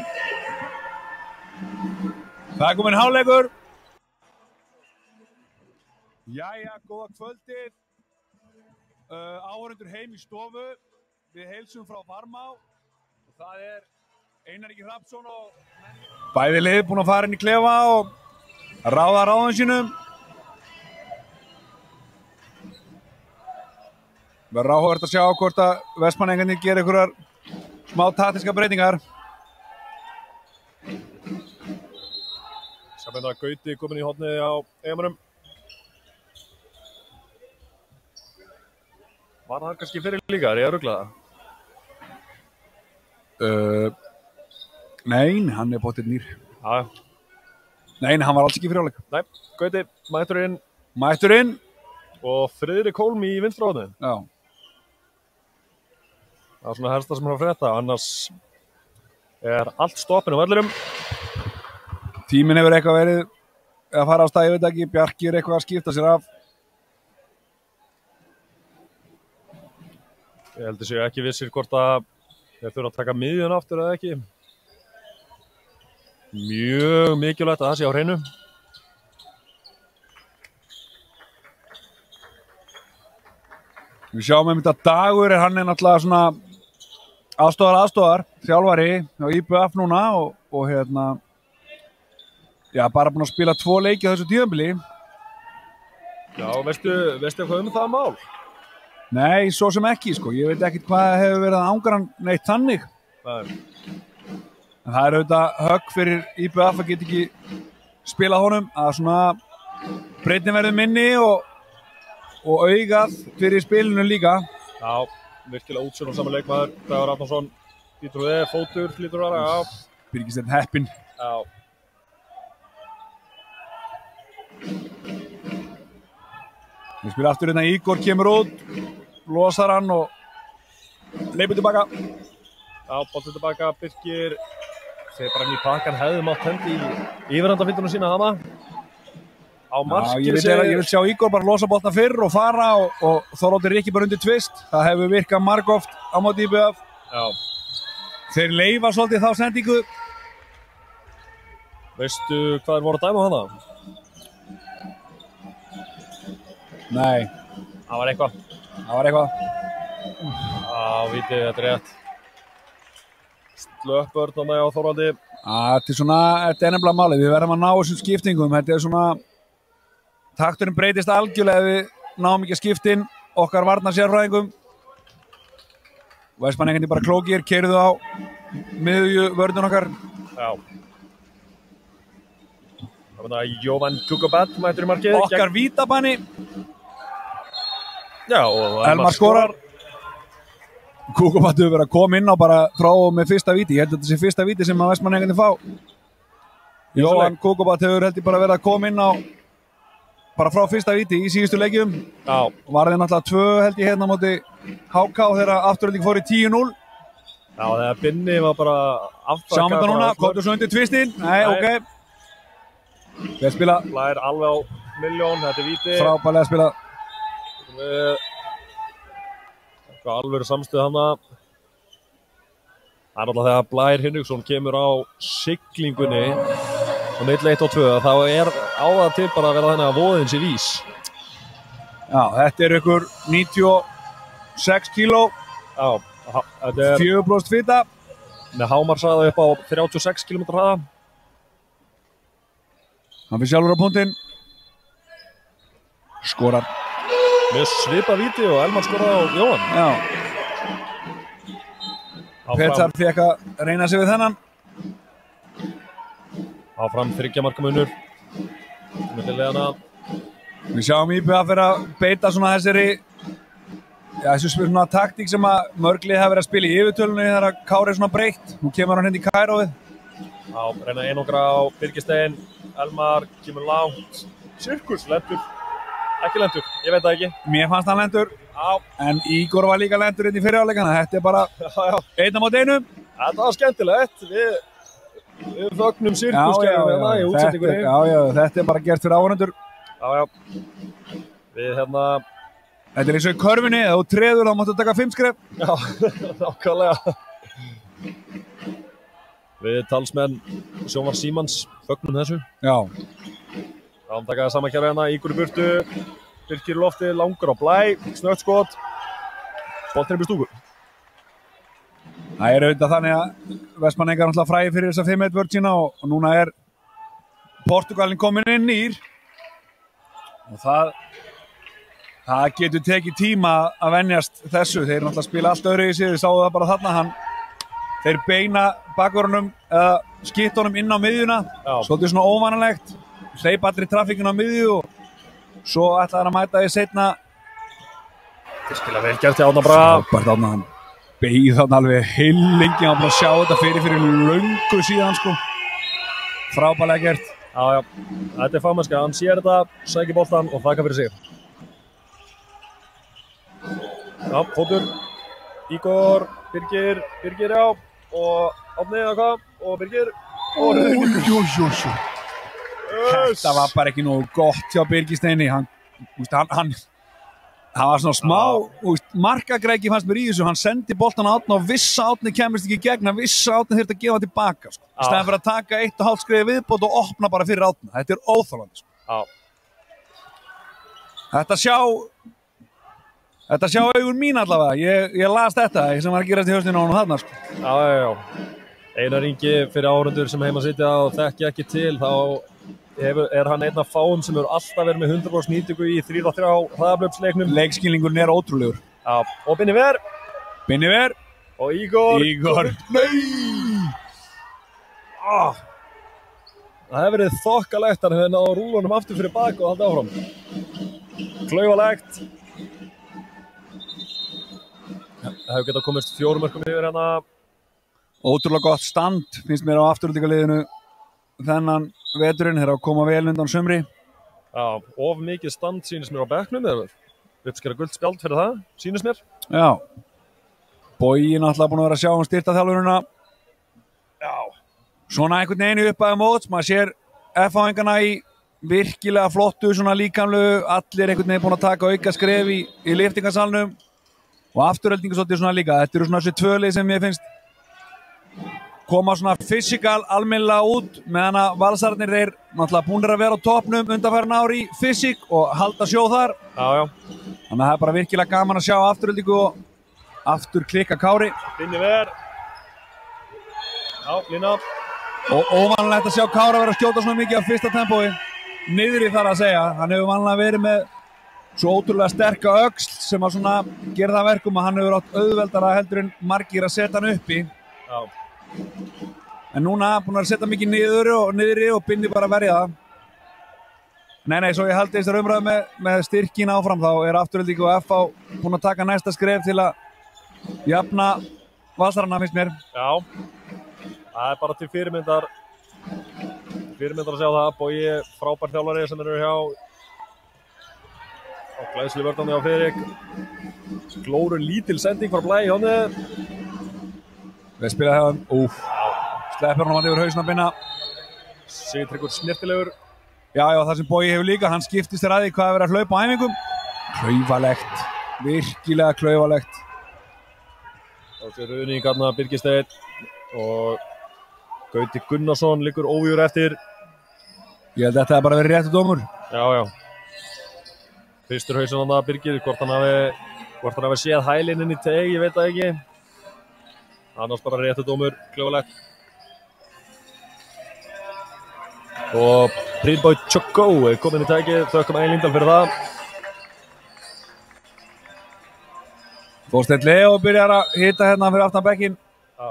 Það er komin hálfleikur. Jæja, góða kvöldið. Áhorfendur heim í stofu. Við heilsum frá Varmá. Það er Einar Ingi Hrafnsson og bæði lið búin að fara inn í klefa og ráða ráðum sínum. Verður áhugavert að sjá hvort að Vestmannaeyingarnir gera einhverjar smá taktískar breytingar. Sjáum við það Gauti komin í hornið á Eyjamönnum. Var það kannski fyrir líka? Er ég að rugla það? Nei, hann er bóttið nýr. Já. Nei, hann var alls ekki fyrir áleik. Nei, Gauti mættur inn. Mættur inn. Og Friðrik Hólmi í vinstra hornið. Já. Það er svona helsta sem hann að frétta. Annars er allt stoppin á vellurum. Tíminn hefur eitthvað verið að fara á stað, ég veit ekki. Bjarki er eitthvað að skipta sér af. Ég held þessi ekki vissir hvort að þeir þurfa að taka miðjun aftur eða ekki. Mjög mikilvægt að það sé á hreinu. Við sjáum einmitt að Dagur hann er náttúrulega svona aðstoðar, þjálfari á IBF núna og hérna já, bara búinn að spila 2 leiki á þessu tímabili. Já, veistu eitthvað það mál? Nei, svo sem ekki, sko. Ég veit ekkert hvað hefur verið að ángra hann neitt þannig. Nei. En það er auðvitað högg fyrir IBF að geta ekki spilað honum, að svona breytin verður minni og augað fyrir spilinu líka. Já, virkilega útsjónum saman leikmaður. Dagur Arnarsson, lítur við, fótur, lítur vera, já. Birgissteinn heppinn. Já. Við spila aftur hérna, Ígor kemur út, losar hann og leipur tilbaka. Já, boltið tilbaka, Birkir segir bara inn í pakkan, hefði mátt hendi í yfirhandafindunum sína hana. Á marki ég vil sjá Ígor bara losa boltana fyrr og fara og Þorvaldur Rikki bara undir tvist. Það hefur virkað margoft á móti IBF. Já. Þeir leifa svolítið þá sendingu. Veistu hvað þeir voru að dæma hana? Nei. Það var eitthvað. Já, vitið, þetta er rétt. Slöppvörn á mig á Þorvaldi. Þetta er nefnilega málið. Við verðum að ná þessum skiptingum. Þetta er svona... Takturinn breytist algjörlega ef við náum ekki að skiptin okkar varnarsérfræðingum. Vestmann bara klókir, keyrðu á miðju vörðun okkar. Já. Það var Jóvan Kukobat mættur í markið. Okkar vítabanni. Já, og Elmar skorar. Kukobat hefur verið að koma inn á bara frá með fyrsta víti. Ég held að þetta sé fyrsta víti sem að Vestmann fá. Jóvan Kukobat hefur held ég bara verið að koma inn á bara frá fyrsta víti í síðustu leikjum. Já. Varði náttúrulega 2 held ég hérna á móti HK þegar afturölding fór í 10-0. Já, þegar Binni var bara aftakað. Sjáum þetta núna, komdu svo undir tvistinn. Nei, ok. Við spila. Blær alveg á milljón, þetta er víti. Frábærlega spila. Eitthvað alveg samstuð hana. Það er náttúrulega þegar Blær Hinriksson kemur á siglingunni á milli 1 og 2, þá er á það til bara að vera þannig að voðin sé vís. Já, þetta er ykkur 96 kíló. Já, þetta er 4% fita. Með hámarshraða upp á 36 km hraða. Hann fyrir sjálfur á punktinn. Skorar. Með svipa víti og Elmar skoraði á Jóhann. Já. Petar fekk að reyna sig við þennan. Áfram 3 marka munur. Við sjáum IBF vera að beita svona þessu svona taktík sem að mörglið hafa verið að spila í yfirtölunni þegar að Kári er svona breytt. Nú kemur hann hindi í Kæróið. Já, reyna einangra á Birgissteinn. Elmar kemur langt. Sirkus lendur. Ekki lendur, ég veit það ekki. Mér fannst hann lendur. Já. En Ígor var líka lendur inn í fyrirháleikana. Þetta er bara 1 á móti 1. Þetta var skemmtilegt. Við fögnum sirkuskerfum hérna í útsendingunni. Já, þetta er bara gert fyrir áhorfendur. Já. Við Þetta er eins og í körfunni, ef þú treður þá máttu taka 5 skref. Já, nákvæmlega. Við talsmenn Sjónvar Símans fögnum þessu. Já. Rámtakaði samankerfi hérna, Ígur í burtu. Birkir í lofti, langur á Blæ, snögt skot. Boltinn upp í stúku. Það er auðvitað þannig að Vestmanningar náttúrulega fræði fyrir þessa 5-1 vörn sína og núna er Portugalinn komin inn nýr og það getur tekið tíma að venjast þessu. Þeir náttúrulega spila allt öðru í sig, þið sáðu það bara þarna. Þeir beina bakvörunum eða skittunum inn á miðjuna, svolítið svona óvanalegt, hleypa allir í trafikkinu á miðju og svo ætla þeir að mæta því seinna. Virkilega vel gert hjá Árna Braga. Frábært Árna, hann beið þarna alveg heilengi, hann bara sjá þetta fyrir löngu síðan sko. Frábærlega gert. Já, þetta er fagmennska, hann sér þetta, sækir boltan og þakka fyrir sig. Já, fótur, Ígor, Birgir já, og Árni eða hvað, og Birgir, og Rauður. Þetta var bara ekki nógu gott hjá Birgisteini, hann var svona smá, markagræki fannst mér í þessu, hann sendi boltan á Árni og vissi að Árni kemist ekki í gegn, hann vissi að Árni þurfti að gefa tilbaka, sko. Í stæðan fyrir að taka 1,5 skriði viðbót og opna bara fyrir Árni, þetta er óþolandi, sko. Þetta sjá augun mín allavega, ég las þetta sem var að gerast í hausninu á honum þarna, sko. Já. Einar Ingi fyrir áhorfendur sem heima sitja og þekki ekki til, þá er hann einn af fáum sem hefur alltaf verið með 100% nýtingu í 3-3 hraðahlaups-leiknum. Leikskilningurinn er ótrúlegur. Já, og Binni Ver. Og Ígor. Nei! Það hefur verið þokkalegt, hann hefur náð rúlunum aftur fyrir bak og haldið áfram. Klaufalegt. Það hefur getað komist 4 mörkum yfir hérna. Ótrúlega gott stand, finnst mér á afturöldingaliðinu þennan veturinn, þeir að koma vel undan sumri. Já, of mikið stand sýnist mér á bekknum, eða uppskera gult spjald fyrir það, sýnist mér. Já. Bogi náttúrulega búin að vera að sjá styrktaþjálfurina. Já. Svona einhvern veginn upp að móts, maður sér F-áingana í virkilega flottu, svona líkamlegu, allir einhvern veginn búin að taka auka skref í liftingasalnum og afturöldingu svolítið svona líka. Þetta eru svona þessi tvölið sem ég finnst koma svona fysikal almennilega út meðan að valsararnir þeir náttúrulega búinir að vera á toppnum undanfarin ár í fysik og halda sjó þar. Já. Þannig að það er bara virkilega gaman að sjá afturöldingu og aftur klikka Kári. Binni ver. Já, lína. Og óvanlegt að sjá Kára vera að skjóta svona mikið á fyrsta tempói. Niðri þar að segja. Hann hefur vanlega verið með svo ótrúlega sterka öxl sem að svona gera það verkum að hann hefur átt auðveldara heldur en margir að setja hann uppi. Já. En núna búin að setja mikið niðri og Binni bara að verja það. Nei, svo ég haldi þessar umræðu með styrkin áfram, þá er afturöldingu og FH búin að taka næsta skref til að jafna valsarana, finnst mér. Já, það er bara til fyrirmyndar að sjá það. Bogi frábær þjálfari sem eru hjá á glæslu vörðandi á Friðrik. Glóru lítil sending frá Blæ í hónu. Við spila hefðan, sleppur hann yfir hausinn að Binna. Sigtryggur snirtilegur. Já, það sem Bogi hefur líka, hann skiptist þér að því hvað að vera að hlaupa á æfingum. Klaufalegt, virkilega klaufalegt. Þá sér Ruðningarna, Birgisteinn og Gauti Gunnarsson liggur óvígur eftir. Ég held að þetta bara verið réttu dómur. Já. Fyrstur hausinn hann að Birgir, hvort hann hafi séð hælinn inn í teg, ég veit það ekki. Annars bara réttu dómur, klaufalegt. Og Prýðbói Tjokko er komin í tækið, þökkum Egil Líndal fyrir það. Þorsteinn Leó byrjar að hita hérna fyrir aftan bekkinn. Já.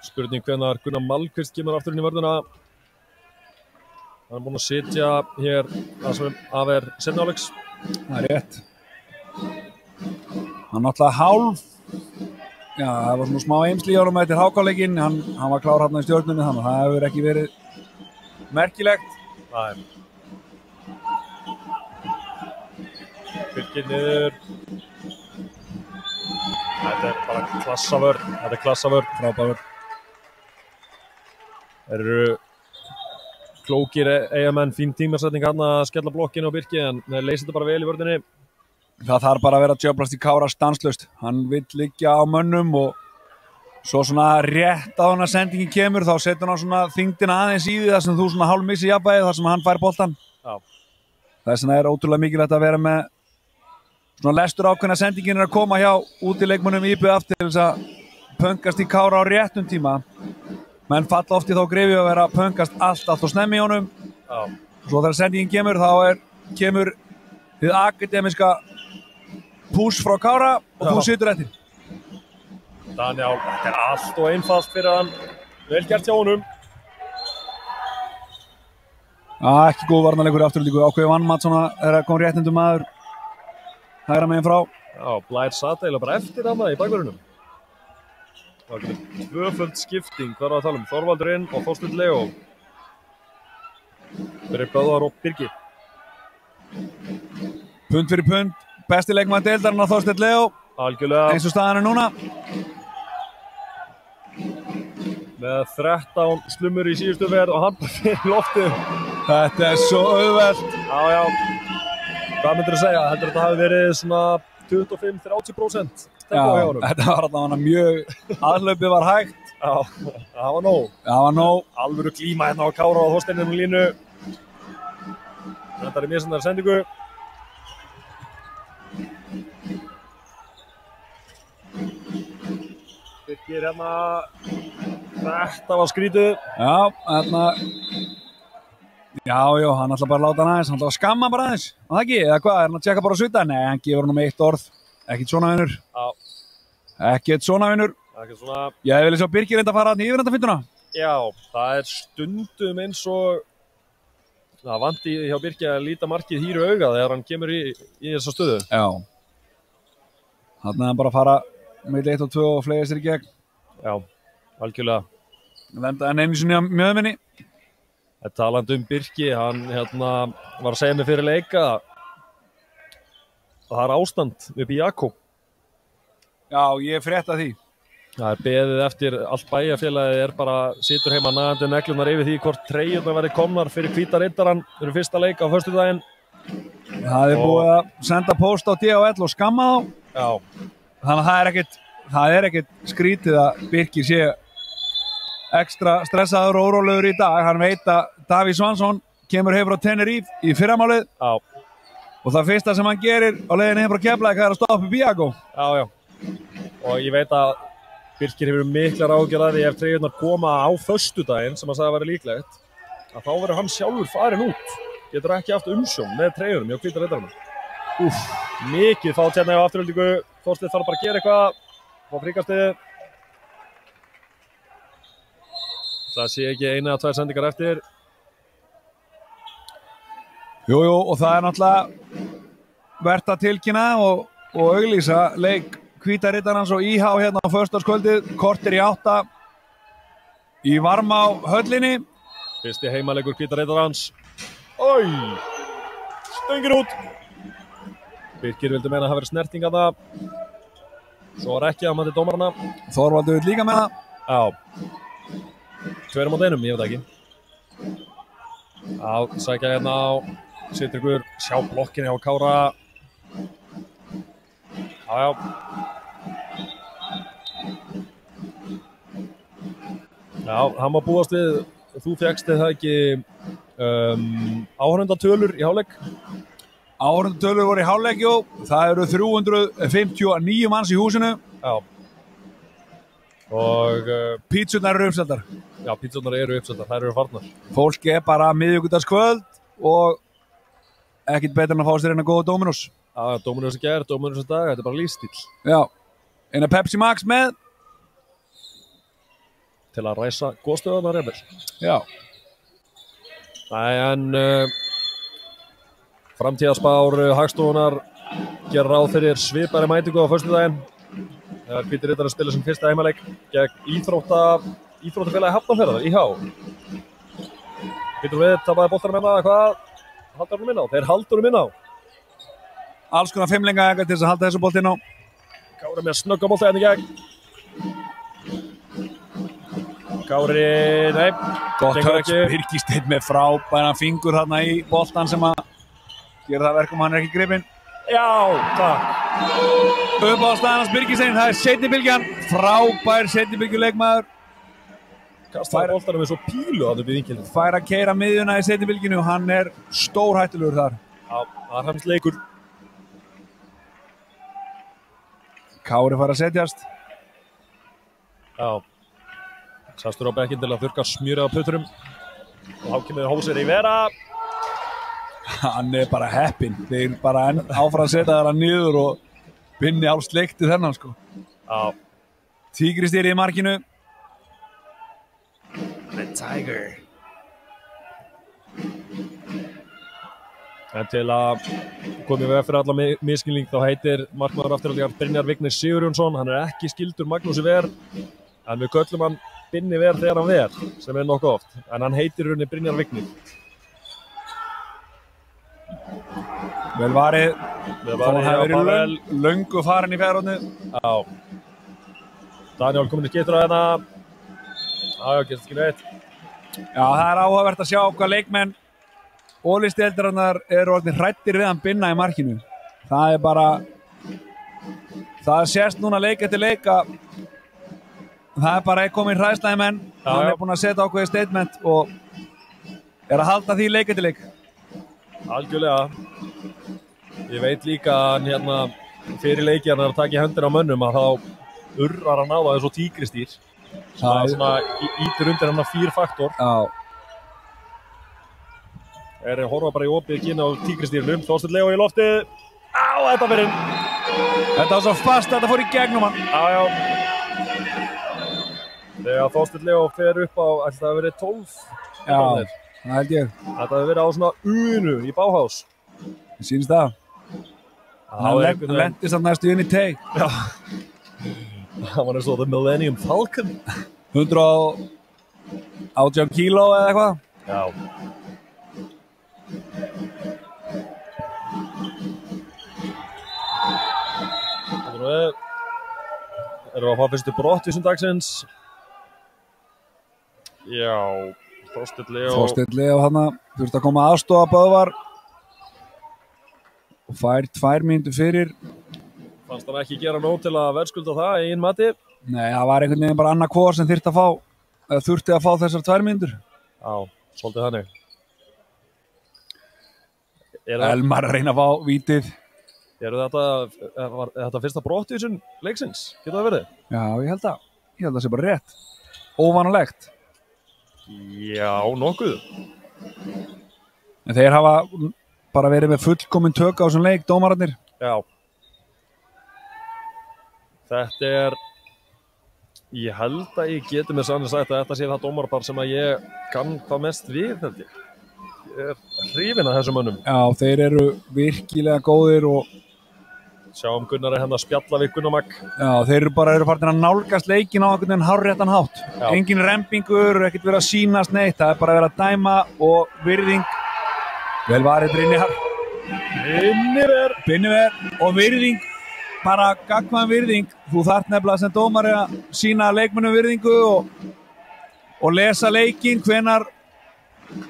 Spurning hvenær Gunnar Malmqvist kemur aftur inn í vörðuna. Hann er búinn að sitja hér það sem af er seinni hálfleiks. Það er rétt. Hann náttúrulega hálf. Já, það var svona smá eymsli í honum eftir HK-leikinn, hann var klár hérna í Stjörnunni, þannig að það hefur ekki verið merkilegt. Nei. Birgir niður. Þetta er bara klassavörn. Frábær. Þeir eru klókir eigamenn, fín tímasetning hann að skella blokkinu á Birgi, en þeir leysa þetta bara vel í vörðinni. Það þarf bara að vera að djöflast í Kára stanslaust. Hann vill liggja á mönnum og svo svona rétt á hann að sendingin kemur þá setur hann svona þyngdina aðeins í því þar sem þú svona hálfmissi jafnvægið þar sem hann fær boltan. Já. Þess vegna er ótrúlega mikilvægt að vera með svona lestur ákveðna sendingin er að koma hjá útileikmönnum IBF til þess að pönkast í Kára á réttum tíma. Menn falla oft í þá grifi að vera að pönkast allt og snemmi í honum. Já. Svo þegar sendingin kemur þá kemur hið akademiska pús frá Kára og þú situr eftir. Daniel, þetta er allt og einfalt fyrir hann. Vel gert hjá honum. Ekki góð varnarleikur í afturöldingu. Ákveði vannmatt svona er að koma réttindum maður hægra meginn frá. Já, Blær satt eiginlega bara eftir hann í bakvörðunum. Það var ekki tvöföld skipting, hvað er að tala um? Þorvaldur inn og Þorsteinn Leó. Fyrir Böðvar og Birgir. Pund fyrir pund. Besti leikmann deildarinn á Þorsteinn Leó. Algjörlega. Eins og staðan er núna. Með 13 slumur í síðustu ferð og hann bara fyrir loftið. Þetta er svo auðvelt. Já. Hvað myndir þú segja? Heldur þetta hafi verið svona 25-30% tempo hjá honum? Þetta var allavega mjög, aðhlaupið var hægt. Já, það var nóg. Það var nóg. Alvöru klíma hérna á Kára og Þorsteinum línu. Þetta er misandar sendingu. Birgir hérna. Þetta var skrítið. Já, hérna. Já, hann ætla bara að láta hann aðeins. Hann ætla að skamma bara aðeins. Og það ekki, eða hvað, er hann að tjekka bara á svita? Nei, hann gefur hann um eitt orð. Ekkert svona vinnur. Já. Ekkert svona vinnur. Ekkert svona. Ég vil sjá Birgir reynda að fara hann í yfirhundafynduna. Já, það er stundum eins og það vanti hjá Birgi að líta markið hýru auga þegar hann kemur í þessa stöðu. Já. Þannig að hann bara fara Milli 1 og 2 og fleiri sér í gegn. Já, algjörlega. Lenda en einu sinni á mjöðminni. Talandi Birki, hann var að segja mig fyrir leika að það er ástand upp í Jakko. Já, ég frétta því. Það er beðið eftir, allt bæjarfélagið bara situr heima nagandi neglunar yfir því hvort treyjurnar verði komnar fyrir hvíta riddarann fyrir fyrsta leik á föstudaginn. Það er búið að senda post á DHL og skamma þá. Já. Þannig að það er ekkert skrítið að Birkir sé ekstra stressaður og órólegur í dag. Hann veit að Davíð Svansson kemur hefur á Tenerife í fyrramálið. Já. Og það fyrsta sem hann gerir á leiðinni hefur á Keflavík er að stoppa upp í Jakko. Já. Og ég veit að Birkir hefur miklar áhyggjur af því ef treyjurnar koma á föstudaginn sem hann sagði að vera líklegt, að þá verður hann sjálfur farin út. Getur ekki haft umsjón með treyjunum hjá hvíta riddaranum. Mikið fátt hérna á afturöldingu. Þorsteinn þarf bara að gera eitthvað. Fá fríkastiði. Það sé ekki 1 eða 2 sendingar eftir. Jú, og það er náttúrulega verðt að tilkynna og auglýsa leik hvíta riddarans og IH hérna á föstudagskvöldið, korter í 8 í Varmá höllinni. Fyrsti heimaleikur hvíta riddarans. Oj! Stöngir út! Birkir vildi meina að hafa verið snerting að það. Svo var ekki að mati dómarana. Þorvaldur vil líka með það. Já. 2 mót 1, ég veit ekki. Já, sækja hérna á Sigtryggur, sjá blokkinni á Kára. Já. Já, hann má búast við, þú fékkst það ekki áhorfendatölur í hálfleik? Áhorfendatölur voru í hálfleik, jú. Það eru 359 manns í húsinu. Já. Og pítsurnar eru uppseldar. Já, pítsurnar eru uppseldar, þær eru farnar. Fólk er bara miðvikudagskvöld og ekkert betur en að fá sér eina góða Dominos. Já, Dominos er gerð, Dominos er dag, þetta er bara lífstíl. Já, eina Pepsi Max með. Til að ræsa góðstöðunar reyfir. Já. Nei, en framtíðarspár Hagstofunar gera ráð fyrir svipari mætingu á föstudaginn. Þegar hvítir riddarar spila sem fyrsta heimaleik gegn íþróttafélagi Hafnarfjarðar, IH. Býtur við, tapaði boltanum hérna, hvað haldar hún inn á? Þeir haldur inn á. Alls konar fimmlinga til þess að halda þessu bolt inn á. Kári með snögga bolta hérna í gegn. Kári, nei. Gott högg, Birkisteinn með frábæran fingur þarna í boltan sem að gera það verkum hann er ekki gripinn. Já, takk. Upp á staðans Birkisteinn, það er seinni bylgjan, frábær seinni bylgjuleikmaður. Kastaði boltanum með svo pílu að upp í vinkilin. Fær að keyra miðjuna í seinni bylgjunu og hann er stórhættulegur þar. Já, það er hans leikur. Kári fær að setjast. Já. Sastur á bekkinn til að þurrka smjörið á putturum. Og þá kemur Hósir í vera. Hann er bara heppinn. Þeir bara áfram að setja það niður og Binni hálf sleikti þennan sko. Já. Tígristýri í markinu. The Tiger. En til að komið við fyrir alla miskilning þá heitir markmaður afturhaldingar Brynjar Vignir Sigurjónsson. Hann er ekki skildur Magnúsi Ver. En við köllum hann Binni Ver þegar hann ver, sem er nokkuð oft. En hann heitir í rauninni Brynjar Vignir. Vel varið. Það hefur verið löngu farin í fjárhóðni. Já. Daniel komin í skiptur á hérna. Já, gerst ekki neitt. Já, það er áhugavert að sjá hvað leikmenn Óli-steldarinnar eru orðin hræddir við hann Binna í markinu. Það er bara, það sést núna leik eftir leik að það er bara komin hræðsla í menn. Hann er búinn að setja ákveðið statement og er að halda því leik eftir leik. Algjörlega. Ég veit líka að hérna fyrir leiki hann er að taka í höndina á mönnum að þá urrar hann á það eins og tígristýr. Svona ítir undir hann að 4 faktor. Já. Er að horfa bara í opið kynna á tígristýrnum. Þorsteinn Leó í loftið. Á, þetta fyrir. Þetta var svo fast að þetta fór í gegnum hann. Já. Þegar Þorsteinn Leó fer upp á, ætla það að verið 12. Já, það held ég. Þetta hefur verið á svona unu í Báhás. Það sýnist það. Hann lendist hann næstu inn í teig. Já. Það var eins og The Millennium Falcon. 118 kíló eða eitthvað. Já. Erum við að fá fyrstu brottvísun dagsins? Já, Þorsteinn Leó hana, þurfti að koma aðstofa Böðvar og fær 2 mínútur fyrir. Fannst hann ekki gera nóg til að verðskulda það í einn mati? Nei, það var einhvern veginn bara annað hvor sem þurfti að fá þessar 2 mínútur. Já, svolítið þannig. Elmar að reyna að fá vítið. Er þetta fyrsta brottvísun leiksins? Getur það verið? Já, ég held að það sé bara rétt. Óvanalegt. Já, nokkuð. En þeir hafa bara verið með fullkomin tök á þessum leik, dómararnir. Já. Þetta ég held að ég geti með sannir sagt að þetta sé það dómarapar sem að ég kann hvað mest við, held ég. Ég hrifinn af þessum mönnum. Já, þeir eru virkilega góðir og sjáum Gunnar að spjalla við Gunnar Magg. Já, þeir eru farin að nálgast leikin á einhvern veginn hárréttan hátt. Já. Engin rembingur, ekkert verið að sýnast neitt, það er bara verið að dæma og virðing. Vel varið Brynjar og virðing, bara gagnkvæm virðing. Þú þarft nefnilega sem dómari að sýna leikmönnum virðingu og lesa leikinn, hvenar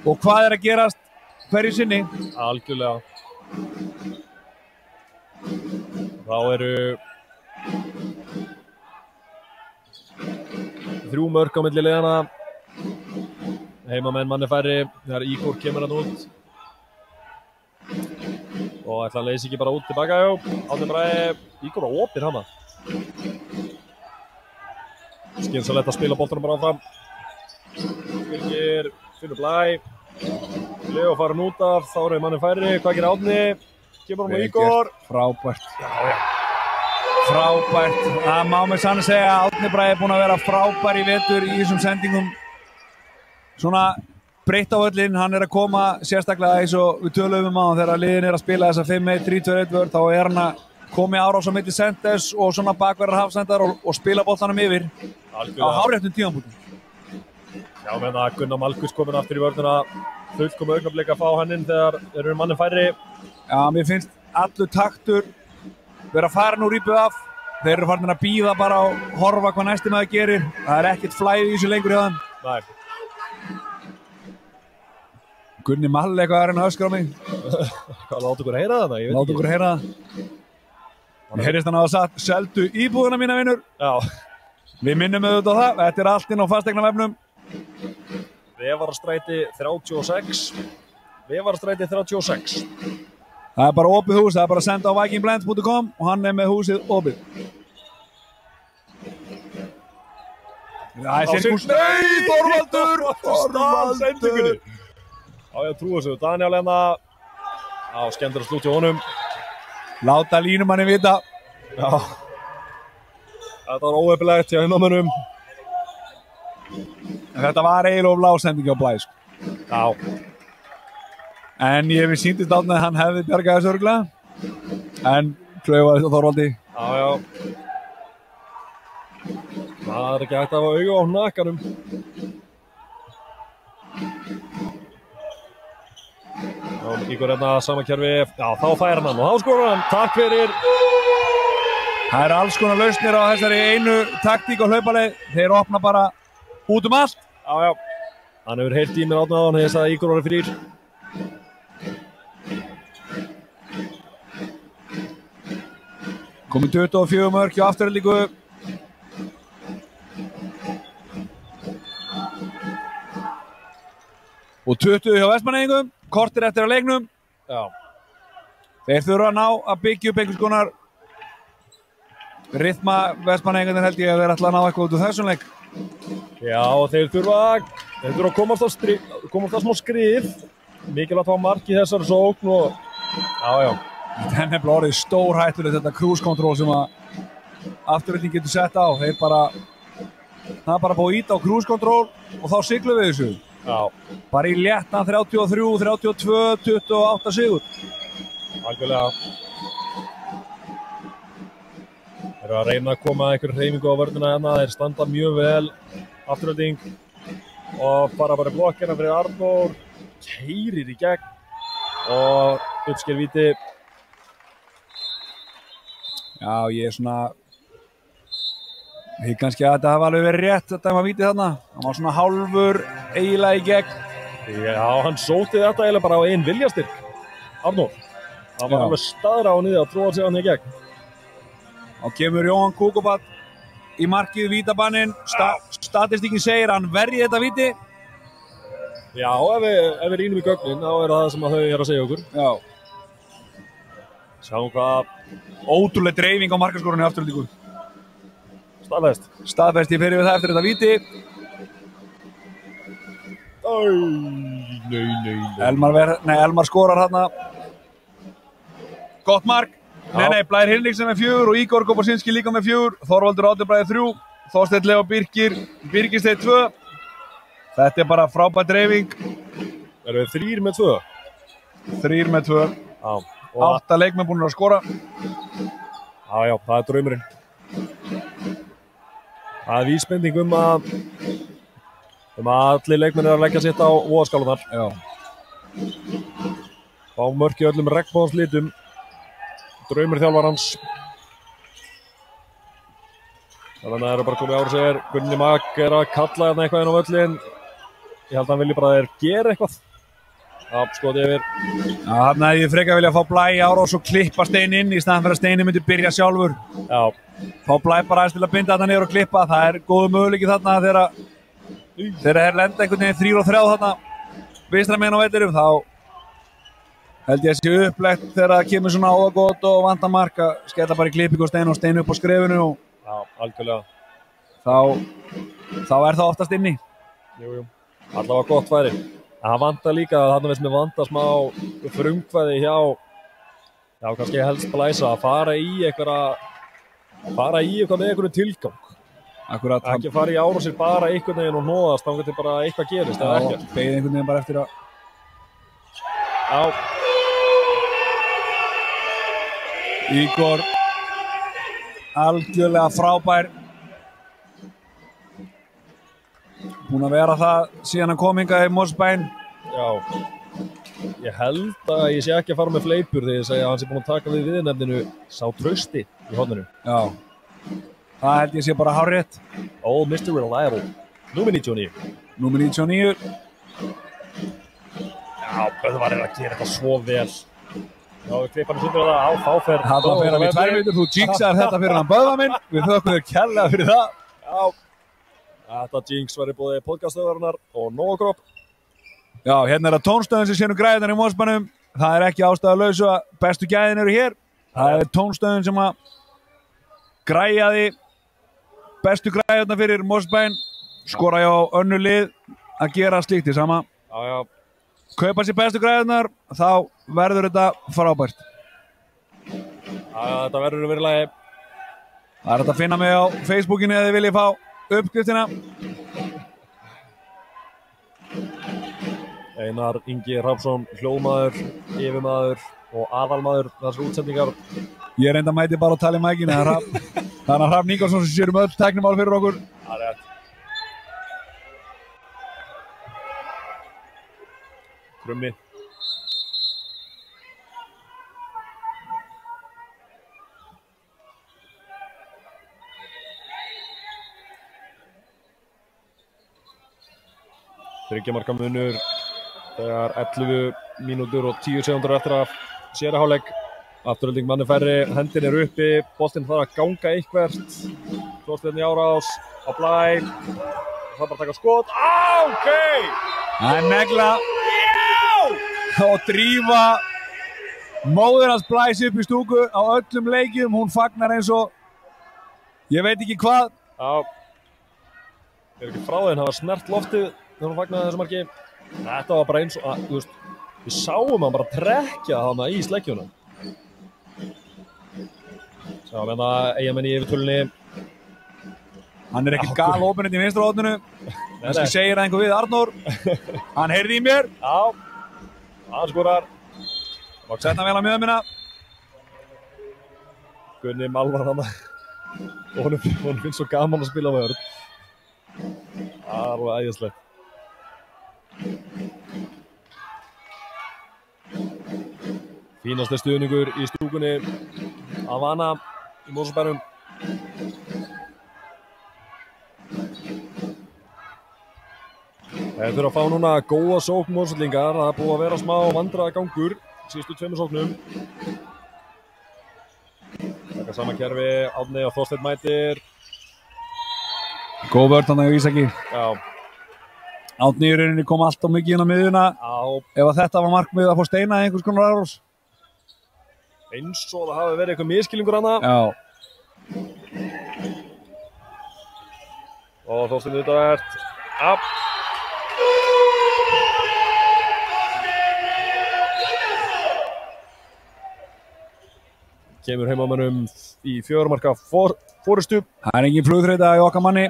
og hvað er að gerast hverju sinni. Algjörlega. Þá eru 3 mörk á milli liðana. Heimamenn manni færri þegar Ígor kemur hann út. Og ætla hann leysi ekki bara út tilbaka. Átni Bragi, Ígor á opinn hana. Skynsalegt að spila boltanum bara áfram. Fylgir, Finnur Blæ. Leo farin út af, þá eru manni færri. Hvað gerir Átni? Kemur hann með Ígor. Frábært. Frábært. Það má með sann að segja að Átni Bragi er búinn að vera frábær í vetur í þessum sendingum. Svona breytt á öllin, hann er að koma sérstaklega eins og við töluðum á þegar liðin er að spila þessa 5-1, 3-2-1 vörð, þá er hann að koma í árás á milli senders og svona bakverðar hafsendar og spila boltanum yfir á hárréttum tímapunktum. Já, menn að Gunnar Malkus komin aftur í vörðuna, fullkomu augnablik að fá hann inn þegar eru manni færri. Já, mér finnst allur taktur vera farin úr íbjöð af. Þeir eru farin að bíða bara og horfa hvað næsti maður gerir. Það er ekkert flæði í þessu lengur hjá þeim. Nei. Gunni Mall eitthvað er hann að öskra á mig. Hvað, láta okkur heyra það? Láta okkur heyra það. Ég heyrist hann að hafa sagt, seldu íbúðuna mína vinur. Já. Við minnum auðvitað á það. Þetta er allt inn á fasteignavefnum. Vefarstræti 36. Vefarstræti 36. Það er bara opið hús, það er bara að senda á vikingblends.com og hann er með húsið opið. Nei, Þorvaldur! Stál sendingunni. Já, ég trúi þessu. Daniel hérna. Já, skemmtir að slúti honum. Láta línumanni vita. Já. Þetta var óheppilegt hjá heimamönnum. Þetta var eiginlega of lág sendingi á Blæ, sko. Já. En ég hef sýndist átna að hann hefði bjargað þessu örugglega. En klaufaði þetta Þorvaldi. Já, já. Það er ekki hægt að hafa auga á hnakkanum. Já, Ígor hérna sama kerfi. Já, þá fær hann og þá skorar hann. Takk fyrir. Það eru alls konar lausnir á þessari einu taktík og hlaupaleið. Þeir opna bara út um allt. Já, já. Hann hefur heyrt í mér átna á hann. Ég sagði að Ígor var fyrir. Komið 24 mörk hjá Aftureldingu. Og 20 hjá Vestmannaeyingum, kortir eftir að leiknum. Já. Þeir þurfa að ná að byggja upp einhvers konar rytma. Vestmannaeyingarnir held ég að þeir ætla að ná eitthvað út úr þessum leik. Já, þeir þurfa að komast á smá skrið. Mikilvægt að fá mark í þessari sókn og já, já. Þetta er nefnilega orðið stórhættulegt þetta cruise control sem að Afturelding getur sett á. Það er bara búið að íta á cruise control og þá siglum við þessu. Já. Bara í léttan 33, 32, 28 sigur. Algjörlega. Þeir eru að reyna að koma einhver hreyfingu á vörnina hérna, þeir standa mjög vel, afturölding og fara bara í blokkina fyrir Arnór, keyrir í gegn og uppsker víti. Já, ég svona, ég kannski að þetta hafa alveg verið rétt að dæma vítið þarna. Hann var svona hálfur eiginlega í gegn. Já, hann sóti þetta eiginlega bara á einn viljastyrk, Arnór. Hann var alveg staðra á niður að tróða sig hann í gegn. Þá kemur Jóhann Kukubat í markið, vítabanninn, statistíkin segir hann verji þetta víti. Já, ef við rýnum í gögnin, þá er það sem að þau er að segja okkur. Já. Sjáum hvað. Ótrúleg dreifing á markaskorunni afturöldingu. Staðfest. Staðfest í fyrir við það eftir þetta víti. Nei. Elmar skorar þarna. Gott mark. Nei, Blær Hinriksson með 4 og Ígor Koposinski líka með 4. Þorvaldur Átubræði 3. Þorsteinn Leó Birgissteinn 2. Þetta er bara frábær dreifing. Erum við 3 með 2? 3 með 2. Já. 8 leikmenn búin að skora. Já, það er draumurinn. Það er vísbending að allir leikmenn eru að leggja sitt á voðaskálunar. Já. Fá mörk í öllum regnboganslitum. Draumur þjálfarans. Þannig að það eru bara komið ára sér. Gunni Mag er að kalla hérna eitthvað inn á völlin. Ég held að hann vilji bara að þeir gera eitthvað. Já, skoti yfir. Já, þarna hefði ég frekar vilja fá Blæ í Árós og klippa Stein inn í staðan fyrir að Steini myndi byrja sjálfur. Já. Fá Blæ bara aðeins til að binda þarna niður og klippa. Það er góðu möguleiki þarna þegar þeir lenda einhvern veginn 3 og 3 þarna vinstra megin á vellinum, þá held ég að sé upplegt þegar það kemur svona ógótt og vandamark að skella bara í klippingu og Stein upp á skrefinu og já, algjörlega. Þá er það oftast inni. Jú. Allavega gott færi. En það vantar líka að þarna veist mér vantar smá frumkvæði hjá kannski helst Blæsa að fara í eitthvað með einhverju tilgang. Akkurat. Ekki fara í Árásir bara einhvern veginn og hnoðast, þá getur bara eitthvað gerist eða ekkert. Já, beið einhvern veginn bara eftir að Já. Ígor algjörlega frábær, búinn að vera það síðan hann kom hingað í Mosfellsbæinn. Já, ég held að ég sé ekki að fara með fleipur þegar ég segja að hann sé búinn að taka við viðnefninu Sá Trausti í horninu. Já, það held ég sé bara hárrétt. Old Mr. Reliable, númer 99. Númer 99. Já, Böðvar er að gera þetta svo vel. Já, við klippar hann sundur það á fáferð. Það var fyrir að við 2 mínútur, þú jinxar þetta fyrir hann Böðvar minn. Við þökkum þér kærlega fyrir það. Já, þetta jinx var í boði podcastöðvarinnar og Nóakrop. Já, hérna er það tónstöðun sem séum græðunar í Mosfellsbænum. Það er ekki ástæðulausu að bestu gæðin eru hér. Það er tónstöðun sem að græjaði bestu græðunar fyrir Mosfellsbæinn. Skora hjá önnur lið að gera slíkt í sama. Já. Kaupa sér bestu græðunar, þá verður þetta frábært. Já, þetta verður að vera í lagi. Það er þetta að finna mig á Facebookinu ef þið viljið fá uppskriftina. Einar Ingi Hrafnsson, hljóðmaður, yfirmaður og aðalmaður þessar útsendingar. Ég reynda að mæti bara að tala í mækinu. Það er Hrafn Ingolfsson sem sér öll tæknimál fyrir okkur. Það er rétt. Krummi. Þriggja marka munur þegar 11 mínútur og 10 sekúndur eftir að séra hálfleik. Afturölding manni færri, hendin er uppi, boltinn þarf að ganga eitthvert. Þorsteinn í Árás á Blæ. Það bara að taka skot. Ok! Það er negla. Og drífa móðir hans Blæs upp í stúku á öllum leikjum. Hún fagnar eins og ég veit ekki hvað. Já. Ég er ekki frá þeim, það var snert loftið þegar hún fagnaði þessu marki. Þetta var bara eins og að, þú veist, við sáum hann bara trekkja þarna í sleggjónum. Sjá, menna eigamenn í yfirtölunni. Hann er ekki galopinn í vinstra horninu. Kannski segir það einhver við Arnór. Hann heyrði í mér. Já. Hann skorar. Sett hann vel á mjöðumina. Gunni Malvar þarna. og honum finnst svo gaman að spila vörn. Það er alveg æðislegt. Fínasti stuðningur í stúkunni að vana í Mosfellsbænum. Þeir þurfa að fá núna góða sókn Mosfellingar. Það er búið að vera smá vandræðagangur síðustu 2 sóknum. Taka sama kerfi, Árni og Þorsteinn mætir. Góð vörn þannig að Ísaki. Já. Árni í rauninni kom alltaf mikið inn á miðjuna. Já. Ef að þetta var markmið að fá Steina einhvers konar árás. Eins og það hafi verið eitthvað misskilningur hana. Já. Og Þorsteinn Uttavert. Já. Kemur heimamönnum í 4 marka forystu. Það er engin flugþreyta í okkar manni.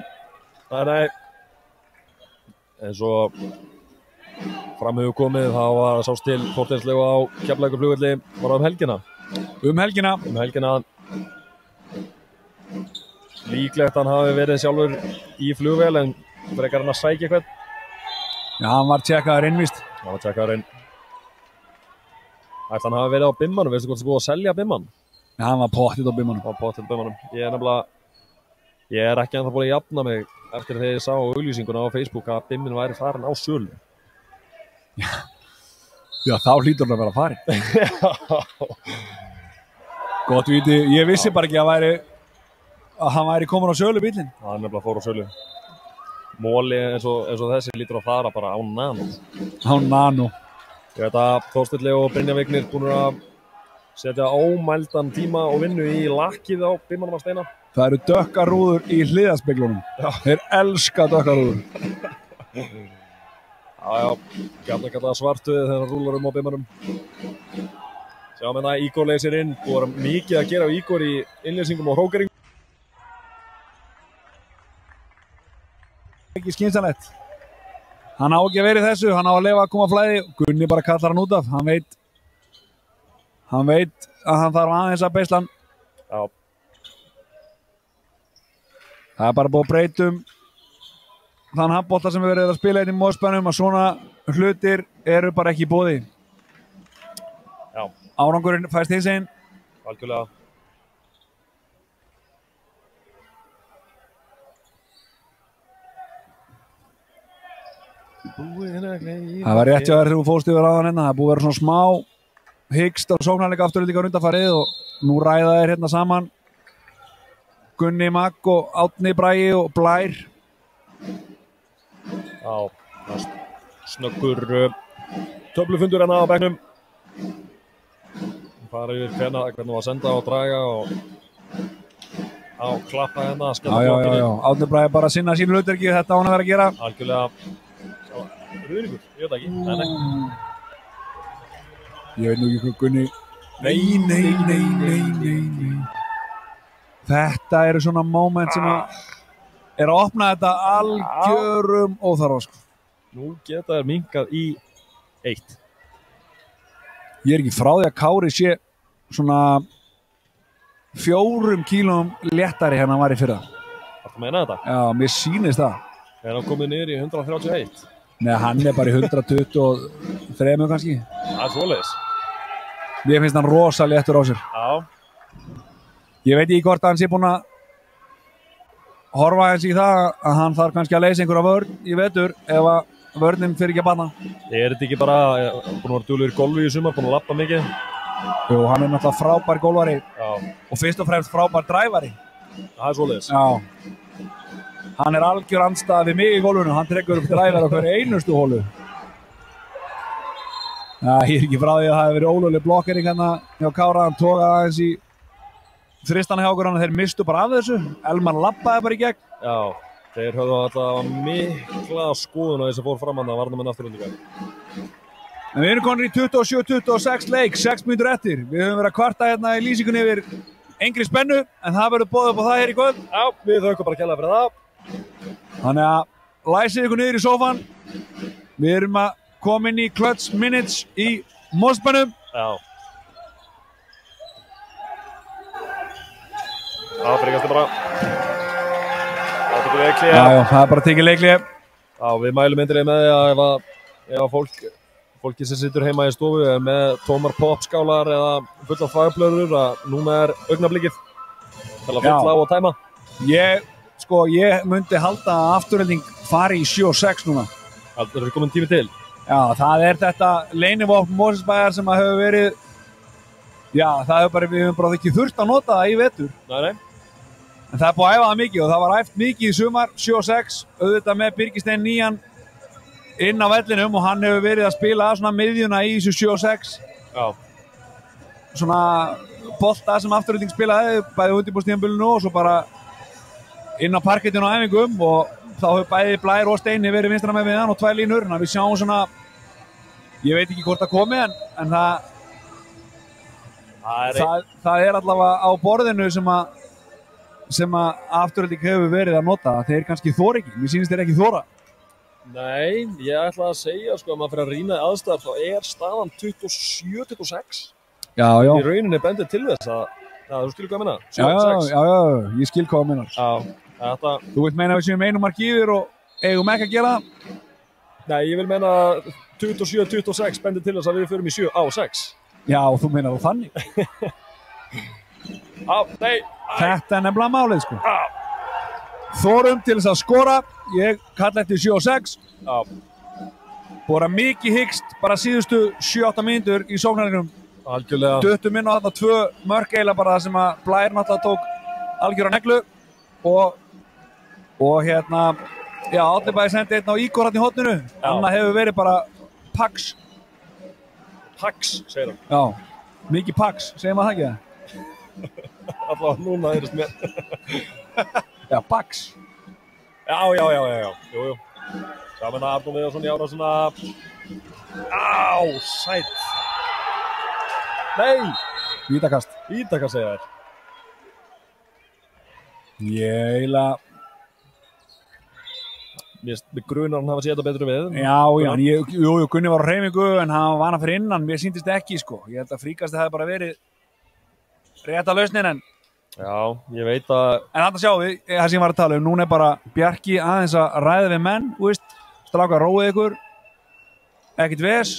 Nei. Eins og fram hefur komið, þá var sást til korteinslega á Keflavíkurflugvelli bara um helgina. Líklegt hann hafi verið sjálfur í flugvél en frekar hann að sækja eitthvað. Já, hann var tjekkaður innvíst. Ætli hann hafi verið á Bimmanum, veistu hvort það er búið að selja Bimman? Já, hann var pottitt á Bimmanum. Ég er ekki ennþá búin að jafna mig eftir þegar ég sá auglýsinguna á Facebook að Bimmin væri farin á sölu. Já, þá hlýtur hann að vera farin. Gott viti, ég vissi bara ekki að hann væri komin á sölu bílinn. Hann nefnilega fór á sölu. Móli eins og þessi lítur að fara bara á nano. Ég veit að Þorsteinn og Brynjar Vignir búin að setja ómældan tíma og vinnu í lakkið á Bimmanum að Steina. Það eru dökkar rúður í hliðarspeglunum. Þeir elska dökkar rúður. Já, gætna kalla svartuðið þegar hann rúlar á Bimmanum. Sjáum hérna Ígor leysir inn. Búið að vera mikið að gera á Ígor í innleysingum og hrókeringum. Ekki skynsamlegt. Hann á ekki að vera í þessu, hann á að leyfa að koma flæði. Gunni bara kallar hann út af. Hann veit að hann þarf aðeins að beisla hann. Já. Það er bara búið að breytum þann handbolta sem við verðum að spila inn í Mosfellsbænum að svona hlutir eru bara ekki í boði. Já. Árangurinn fæst hins einn. Algjörlega. Það var rétt hjá þér þegar þú fórst yfir áðan hérna. Það er búið að vera svona smá hyggst á sóknarleika afturlíka undanfarið og nú ræða þeir hérna saman Gunni Magg og Árni Bragi og Blær. Já, snöggur töflufundur hérna á bekknum. Fara yfir hvernig var að senda og draga og klappa hérna. Já. Árni Bragi bara að sinna sín hlutverki, þetta á hann að vera að gera. Algjörlega. Rúðningur, ég veit ekki. Nei. Ég veit nú ekki hvað Gunni... Nei. Þetta eru svona moment sem er að opna þetta algjörum óþarfa, sko. Nú geta þær minkað í 1. Ég er ekki frá því að Kári sé svona 4 kílóum léttari en hann var í fyrra. Þú meina þetta? Já, mér sýnist það. Er hann komið niður í 131? Nei, hann er bara í 123 kannski. Það er svoleiðis. Mér finnst hann rosa léttur á sér. Já. Ég veit ekki hvort hann sé búinn að horfa eins í það að hann þarf kannski að leysa einhverja vörn í vetur ef að vörnin fyrir ekki að banna. Er þetta ekki bara búinn að vera duglegur í golfi í sumar, búinn að labba mikið? Jú, hann er náttúrulega frábær golfari. Já. Og fyrst og fremst frábær dræfari. Það er svoleiðis. Já. Hann er algjör andstæða við mig í golfinu, hann trekur upp dræfari á hverju einustu hólu. Já, ég er ekki frá því að það hefur verið ólögleg blokkering hérna hjá Kára, hann tókaði aðeins í þristana hjá okkur, hann þeir mistu bara af þessu. Elmar labbaði bara í gegn. Já, þeir höfðu alltaf mikla skoðun á þess að fór fram hann að varna með afturöndingar. En við erum konur í 27-26 leik, 6 mínútur eftir. Við höfum verið að kvarta hérna í lýsingunni yfir engri spennu, en það verður boðið upp á það hér í kvöld. Já, við þökkum bara kærlega fyrir það. Þannig að læsið ykkur niður í sófan. Við erum að koma inn í Clutch Minutes í Mosfellsbænum. Já. Það frekast bara. Það tekur leikli. Já, það bara tekið leikli. Já, við mælum eindrið með því að ef fólki sem situr heima í stofu er með tómar popskálar eða fulla fagblöður að núna augnablikið til að fylla á og tæma. Ég myndi halda að Afturelding fari í 7-6 núna. Það er komin tími til. Já, það þetta leynivopn Mosfellsbæjar sem að hefur verið, það hefur bara, við hefum bara ekki þurft að nota það í vetur. Nei. En það búið að æfa það mikið og það var æft mikið í sumar, 7-6, auðvitað með Birgistein Nýjan inn á vellinum og hann hefur verið að spila svona miðjuna í þessu 7-6. Já. Svona bolta sem Afturelding spilaði, bæði undirbúrstíðanbölinu og svo bara inn á parkettinu á æfingum og þá hefur bæði Blær og Steini verið vinstra með við hann og 2 línur. Þannig að við sjáum svona, ég veit ekki hvort það komi en það er allavega á borðinu sem að Afturelding hefur verið að nota. Þeir kannski þora ekki, mér sýnist þeir ekki þora. Nei, ég ætla að segja að maður fyrir að rýna í aðstæður þá er staðan 27-26. Já. Í rauninni bendið til þess að þú skilur hvað að minna? Já, ég skil hvað að minna. Já, Þú vilt meina að við séum einum mark yfir og eigum ekki að gera það? Nei, ég vil meina 27-26 bendið til þess að við förum í 7-6. Já, þú meinar þú þannig? Þetta er nefnilega málið, sko. Þorum til þess að skora, ég kalla eftir 7-6. Búið að mikið hyggst bara síðustu 7-8 mínútur í sóknarleiknum. Algjörlega. 20 minn og þarna 2 mörk eiginlega bara það sem að Blær náttúrulega tók algjöra neglu og Átnibæði sendi einn á Ígor hann í hotninu. Annað hefur verið bara Pax. Pax, segir hann. Já, mikið Pax, segir maður það ekki það? Alltaf núna þeirist mér. Já, Pax. Já. Jú. Það menna Arnór Viðarsson í ára svona. Sætt. Nei! Vítakast. Vítakast segja þér. Ég eiginlega... Mér grunar hann hafa séð þetta betur við. Já, Gunni var á hreyfingu en hann var hana fyrir innan, mér sýndist ekki, sko. Ég held að Fríkasti hefði bara verið rétta lausnin en... Já, ég veit að... En þarna sjáum við, það sem ég var að tala núna er bara Bjarki aðeins að ræða við menn, strákar róið ykkur, ekkert ves,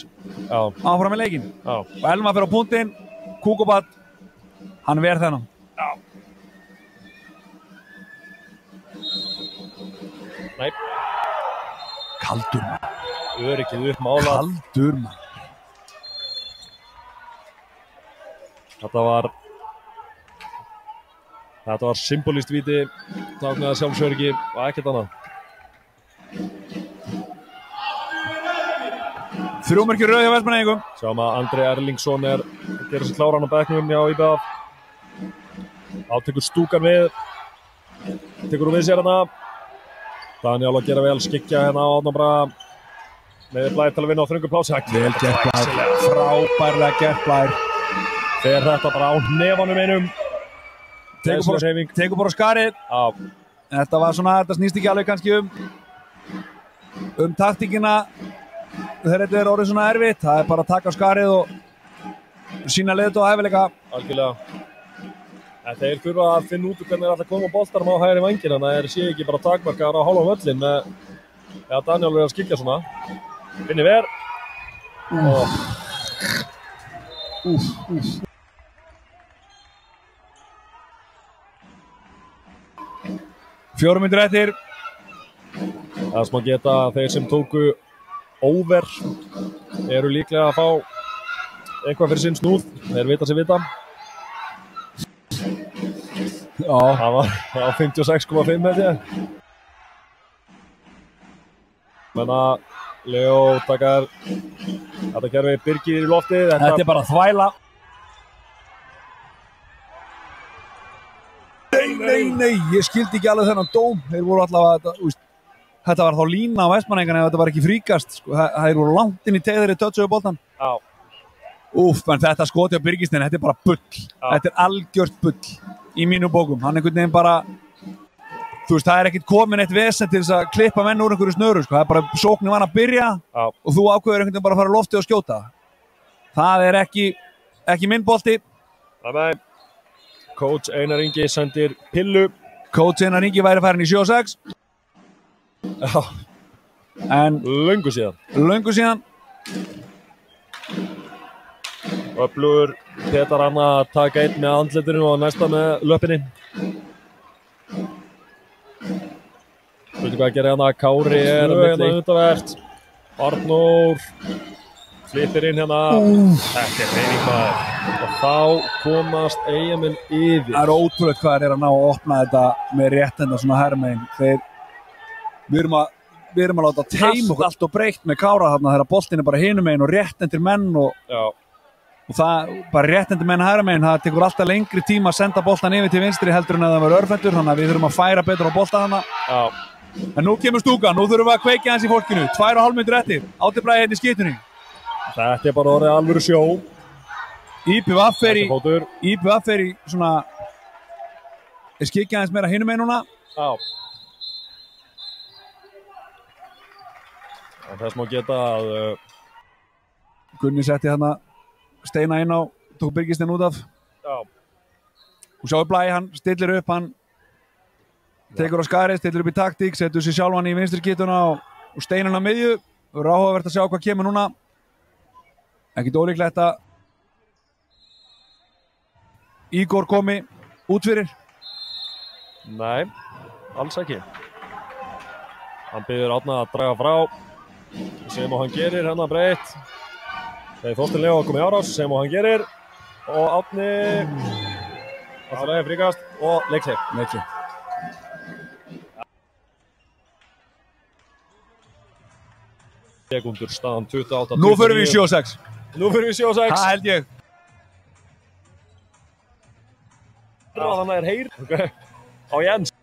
áfram með leikinn. Og Elma fyrir á punktinn, Kúkobat, hann verð þennan. Já. Nei. Kaldur mann. Öryggið uppmálað. Kaldur mann. Þetta var symbolískt víti, táknaði sjálfsöryggi og ekkert annað. 3 mörk í röð hjá Vestmannaeyingum. Sjáum að Andri Erlingsson gerir sig kláran á bekknum hjá IBF. Átekur Stúkan við. Tekur við sér hana. Daniel að gera vel, skyggja hérna á Átna Braga. Með Blær til að vinna á þröngu plási. Vel gert Blær, frábærlega gert Blær. Fer þetta bara á hnefanum einum. Tekur bara skarið. Þetta var svona, þetta snýst ekki alveg kannski um taktíkina þegar þetta er orðið svona erfitt. Það er bara að taka skarið og sína leiðt og hæfileika. Algjörlega. En þeir þurfa að finna út hvernig þeir ætla að koma boltarum á hægri vængina, þannig að þeir sé ekki bara takmarkaðar á hálfan völlin með Daniel er að skyggja svona. Finnir ver. 4 mínútur eftir. Það sem að geta þeir sem tóku over eru líklega að fá eitthvað fyrir sinn snúð. Þeir vita sem vita. Já. Það var 56,5 með þér. Menna, Leo takar þetta kerfi Birgir í lofti. Þetta er bara þvæla. Nei, ég skildi ekki alveg þennan dóm. Þeir voru allavega, þetta var þá lína á Vestmannaeyingarna ef þetta var ekki fríkast. Þeir voru langt inn í teið þegar þeir tötsuðu boltan. Já. En þetta skoti á Birgistein, þetta er bara bull. Þetta er algjört bull í mínum bókum. Hann einhvern veginn bara, það er ekkert komin eitt vesen til þess að klippa menn úr einhverju snöru, Það er bara sóknin var að byrja og þú ákveður einhvern veginn bara að fara á lofti og skjóta. Það er ekki minn bolti. Nei. Coach Einar Ingi sendir pillu. Coach Einar Ingi væri farin í 7-6. Já. En Löngu síðan. löngu síðan. Öflugur Petar Anna að taka einn með andlitinu og næsta með löpinni. Veitu hvað að gera hérna, Kári hérna undavert. Arnór flippir inn hérna. Þetta hreyfing maður. Og þá komast Eyjamenn yfir. Það ótrúlegt hvað að ná að opna þetta með réttenda svona herrmegin. Við erum að láta teima okkur allt og breytt með Kára þarna þegar boltinn bara hinum megin og réttendir menn og það bara réttendir menn herrmegin. Það tekur alltaf lengri tíma að senda boltan yfir til vinstri heldur en að það var örfendur, þannig að við þurfum að færa betur á boltan þarna. Já. En nú kemur stúkan, nú þurfum við að kveikja hans í fólkinu. 2,5 mínútur eftir, Árni Bragi hérna í skítunni. Þetta bara orðið alvöru sjó. IPVF fer í svona skikja hans meira hinum megin núna. Já. Þess má geta að Gunni setti hérna Steina inn á, tók Birgistin út af. Já. Og sjáu Blagi, hann stillir upp, hann tekur á skarið, stillir upp í taktík, setur sér sjálfan í vinstri skítuna og Steinan á miðju. Það er áhugavert að sjá hvað kemur núna. Ekkert ólíklegt að Ígor komi út fyrir. Nei, alls ekki. Hann biður Árna að draga frá. Sem og hann gerir hérna breytt. Þegar Þorsteinn Leó kom í árás, sem og hann gerir. Og Árni alltaf leiði fríkast og leikli. Sekundur staðan 28. Nú förum við í 7-6. Það held ég. Þannig er heyr. Okay. Á Jens.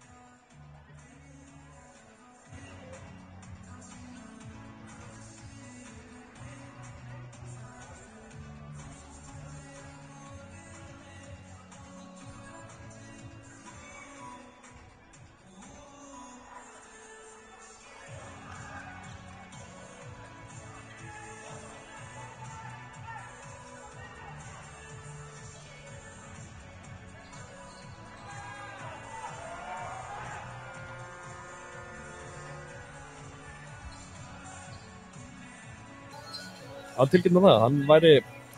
Hann tilkynnti það, hann væri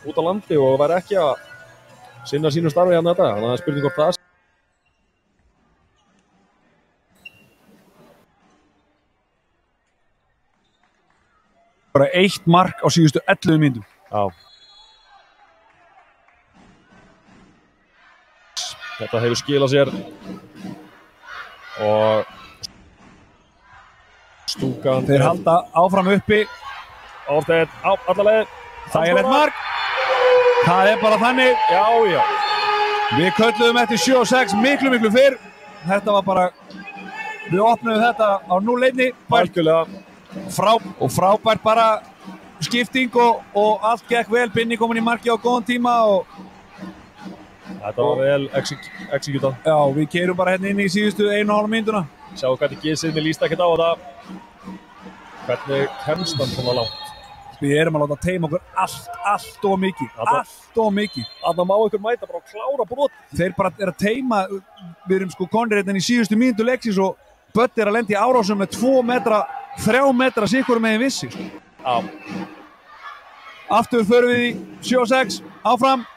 út á landi og væri ekki að sinna sínu starfi hérna þetta, þannig að það er spurning hvort það er. Bara 1 mark á síðustu 11 mínútum. Já. Þetta hefur skilað sér og stúkan. Þeir halda áfram uppi. Ársteinn á alla leið. Það er eitt mark. Það er bara þannig. Já. Við kölluðum eftir 7-6 miklu fyrr. Þetta var bara, við opnuðum þetta á 0-1. Algjörlega. Frábært bara skipting og allt gekk vel. Binni komin í marki á góðan tíma og þetta var vel executað. Já, við keyrum bara hérna inn í síðustu 1,5 mínútuna. Sjáu hvernig Gisið, mér líst ekkert á þetta. Hvernig kemst hann svona langt? Við erum að láta teima okkur allt og mikið. Allt og mikið. Þannig má ykkur mæta bara að klára brot. Þeir bara er að teima, við erum sko konir hérna í síðustu mínútu leiksins og Bötti er að lenda í árásum með 2 metra, 3 metra sikkur megin vissi. Já. Aftur förum við í 7-6, áfram.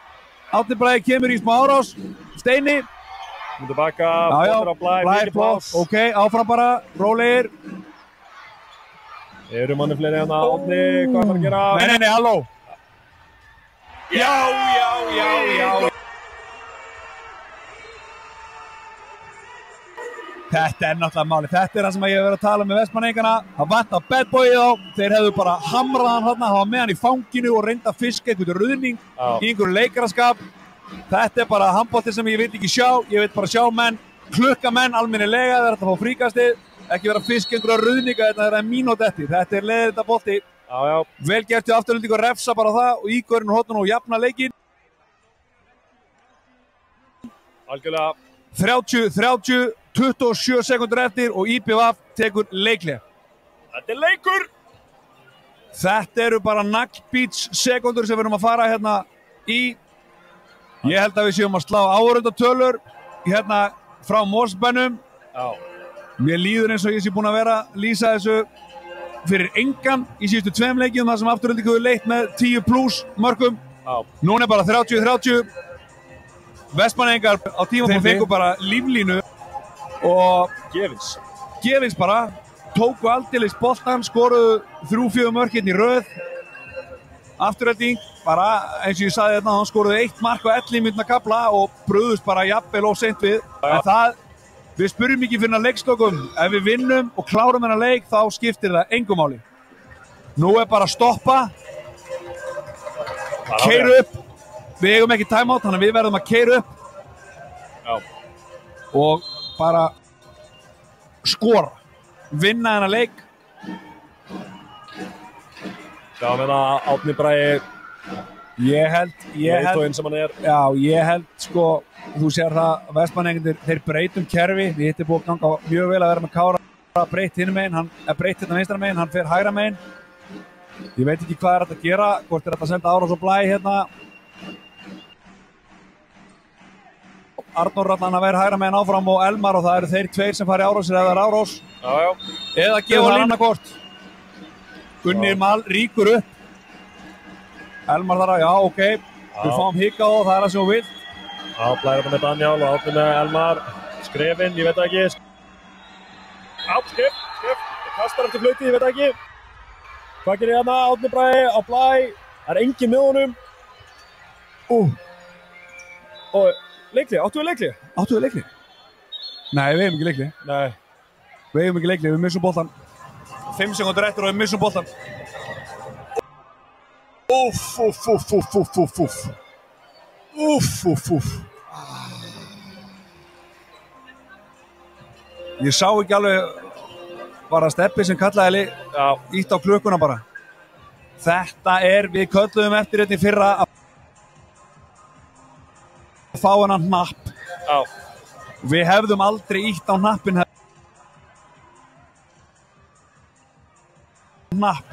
Árni Bragi kemur í smá árás. Steini. Mútu baka, Böttur á Blæ, mikið pláss. Ok, áfram bara, rólegir. Eru manni fleiri hérna, Árni, hvað þarf að gera? Nei, halló. Já. Þetta er náttúrulega máli. Þetta er það sem ég hef verið að tala með Vestmanneingana. Það vantar bad boyið á. Þeir hefðu bara hamrað hann þarna, það var með hann í fanginu og reynda að fiska einhvern ruðning í einhverju leikaraskap. Þetta er bara handbolti sem ég vil ekki sjá. Ég vil bara sjá menn, klukka menn almennilega þegar þetta fá fríkastið. Ekki vera að fiska einhverja ruðninga þetta er mínúti eftir. Þetta er leiðið þetta bolti. Já. Vel gert hjá Afturlendingu að refsa bara það og Ígorinn hóttan og jafna leikinn. Algjörlega. 30, 27 sekundur eftir og IPVF tekur leiklega. Þetta er leikur! Þetta eru bara naglbíts sekundur sem við erum að fara hérna í Ég held að við séum að slá áhorfendratölur hérna frá Mosbænum. Já. Mér líður eins og ég sé búinn að vera að lýsa þessu fyrir engan í síðustu 2 leikjum þar sem Afturelding hefur leitt með 10+ mörkum. Já. Núna er bara 30-30. Vestmannaeyingar á tímapunkti fengu bara líflínu og gefins bara. Tóku aldeilis boltan, skoruðu 3-4 mörk hérna í röð. Afturelding bara, eins og ég sagði þetta, hann skoruðu 1 mark á 11 mínútna kafla og brugðust bara jafnvel of seint við. En það, við spurjum ekki fyrir leikstokum. Ef við vinnum og klárum þennan leik, þá skiptir það engu máli. Nú er bara að stoppa, keyra upp. Við eigum ekki timeout, þannig að við verðum að keyra upp. Já. Og bara skora, vinna þennan leik. Já, meina Árni Bragi, Ég held, leiðtoginn sem hann er. já, ég held sko, þú sér það, Vestmannaeyingarnir, þeir breytum kerfi, við hittum búið að ganga mjög vel að vera með Kára, breytt hinum megin, hann breytt hérna vinstra megin, hann fer hægra megin. Ég veit ekki hvað þetta að gera, hvort þetta að senda Árós og Blæ hérna. Arnór allan að vera hægra megin áfram og Elmar og það eru þeir 2 sem fari Árósir eða Árós. Já. Eða gefa það annarkvort. Gunnir Mal ríkur upp. Elmar þar að, já, ok, við fáum hika og það er það sem þú vilt. Já, Blæri með Daniel og Árni með Elmar. Skrefinn, ég veit það ekki. Já, skref. Kastar eftir flauti, ég veit það ekki. Hvað gerir hérna? Árni Bragi á Blæ. Það er engin með honum. Og leikli, áttu við leikli? Áttu við leikli? Nei, við hefum ekki leikli. Nei. Við hefum ekki leikli, við missum boltan. 5 sekundur eftir og við missum boltan. Ég sá ekki alveg bara steppi sem kallaði ítt á klukkuna bara. Þetta er, við kölluðum eftir þetta í fyrra að fá hennan hnapp. Já. Við hefðum aldrei ítt á hnappin. Hnapp.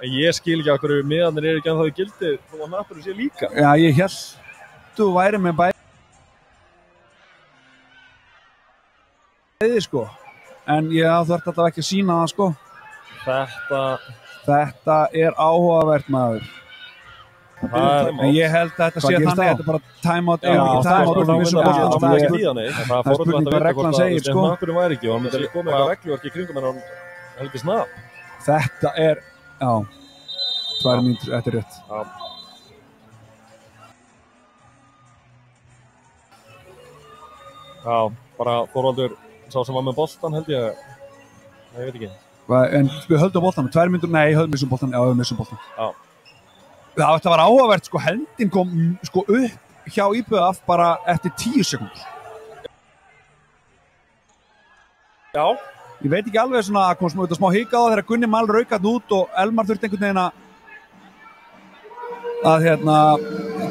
Ég skil ekki okkur miðanir eru ekki ennþá í gildi þó að hnappurinn sé líka. Já, ég held þú væri með bæði sko. En ég þarf alltaf ekki að sýna það sko. Þetta er áhugavert maður. En ég held að þetta sé þannig, þetta er bara timeout, það er spurning hvað reglan segir sko. Hnappurinn væri ekki og hann myndi koma eitthvað regluverk í kringum en hann heldur snapp. Þetta er, já, 2 mínútur, þetta er rétt. Já, bara Þorvaldur sá sem var með boltan held ég, ég veit ekki. En við höldum boltan, 2 mínútur, nei, höldum missum boltan, já, við missum boltan. Já. Það var áhugavert, sko, hendin kom sko upp hjá IBF bara eftir 10 sekundur. Já. Ég veit ekki alveg svona að kom smá hika á það þegar Gunni Mal raukat út og Elmar þurfti einhvern veginn að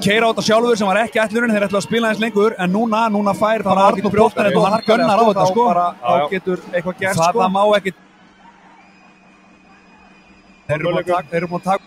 keyra á þetta sjálfur sem var ekki ætlunin, þeir ætlaði að spila eins lengur en núna fær bara Arnór boltann og hann gunnar á þetta sko. Þá getur eitthvað gerst sko. Það má ekki. Þeir eru búin að taka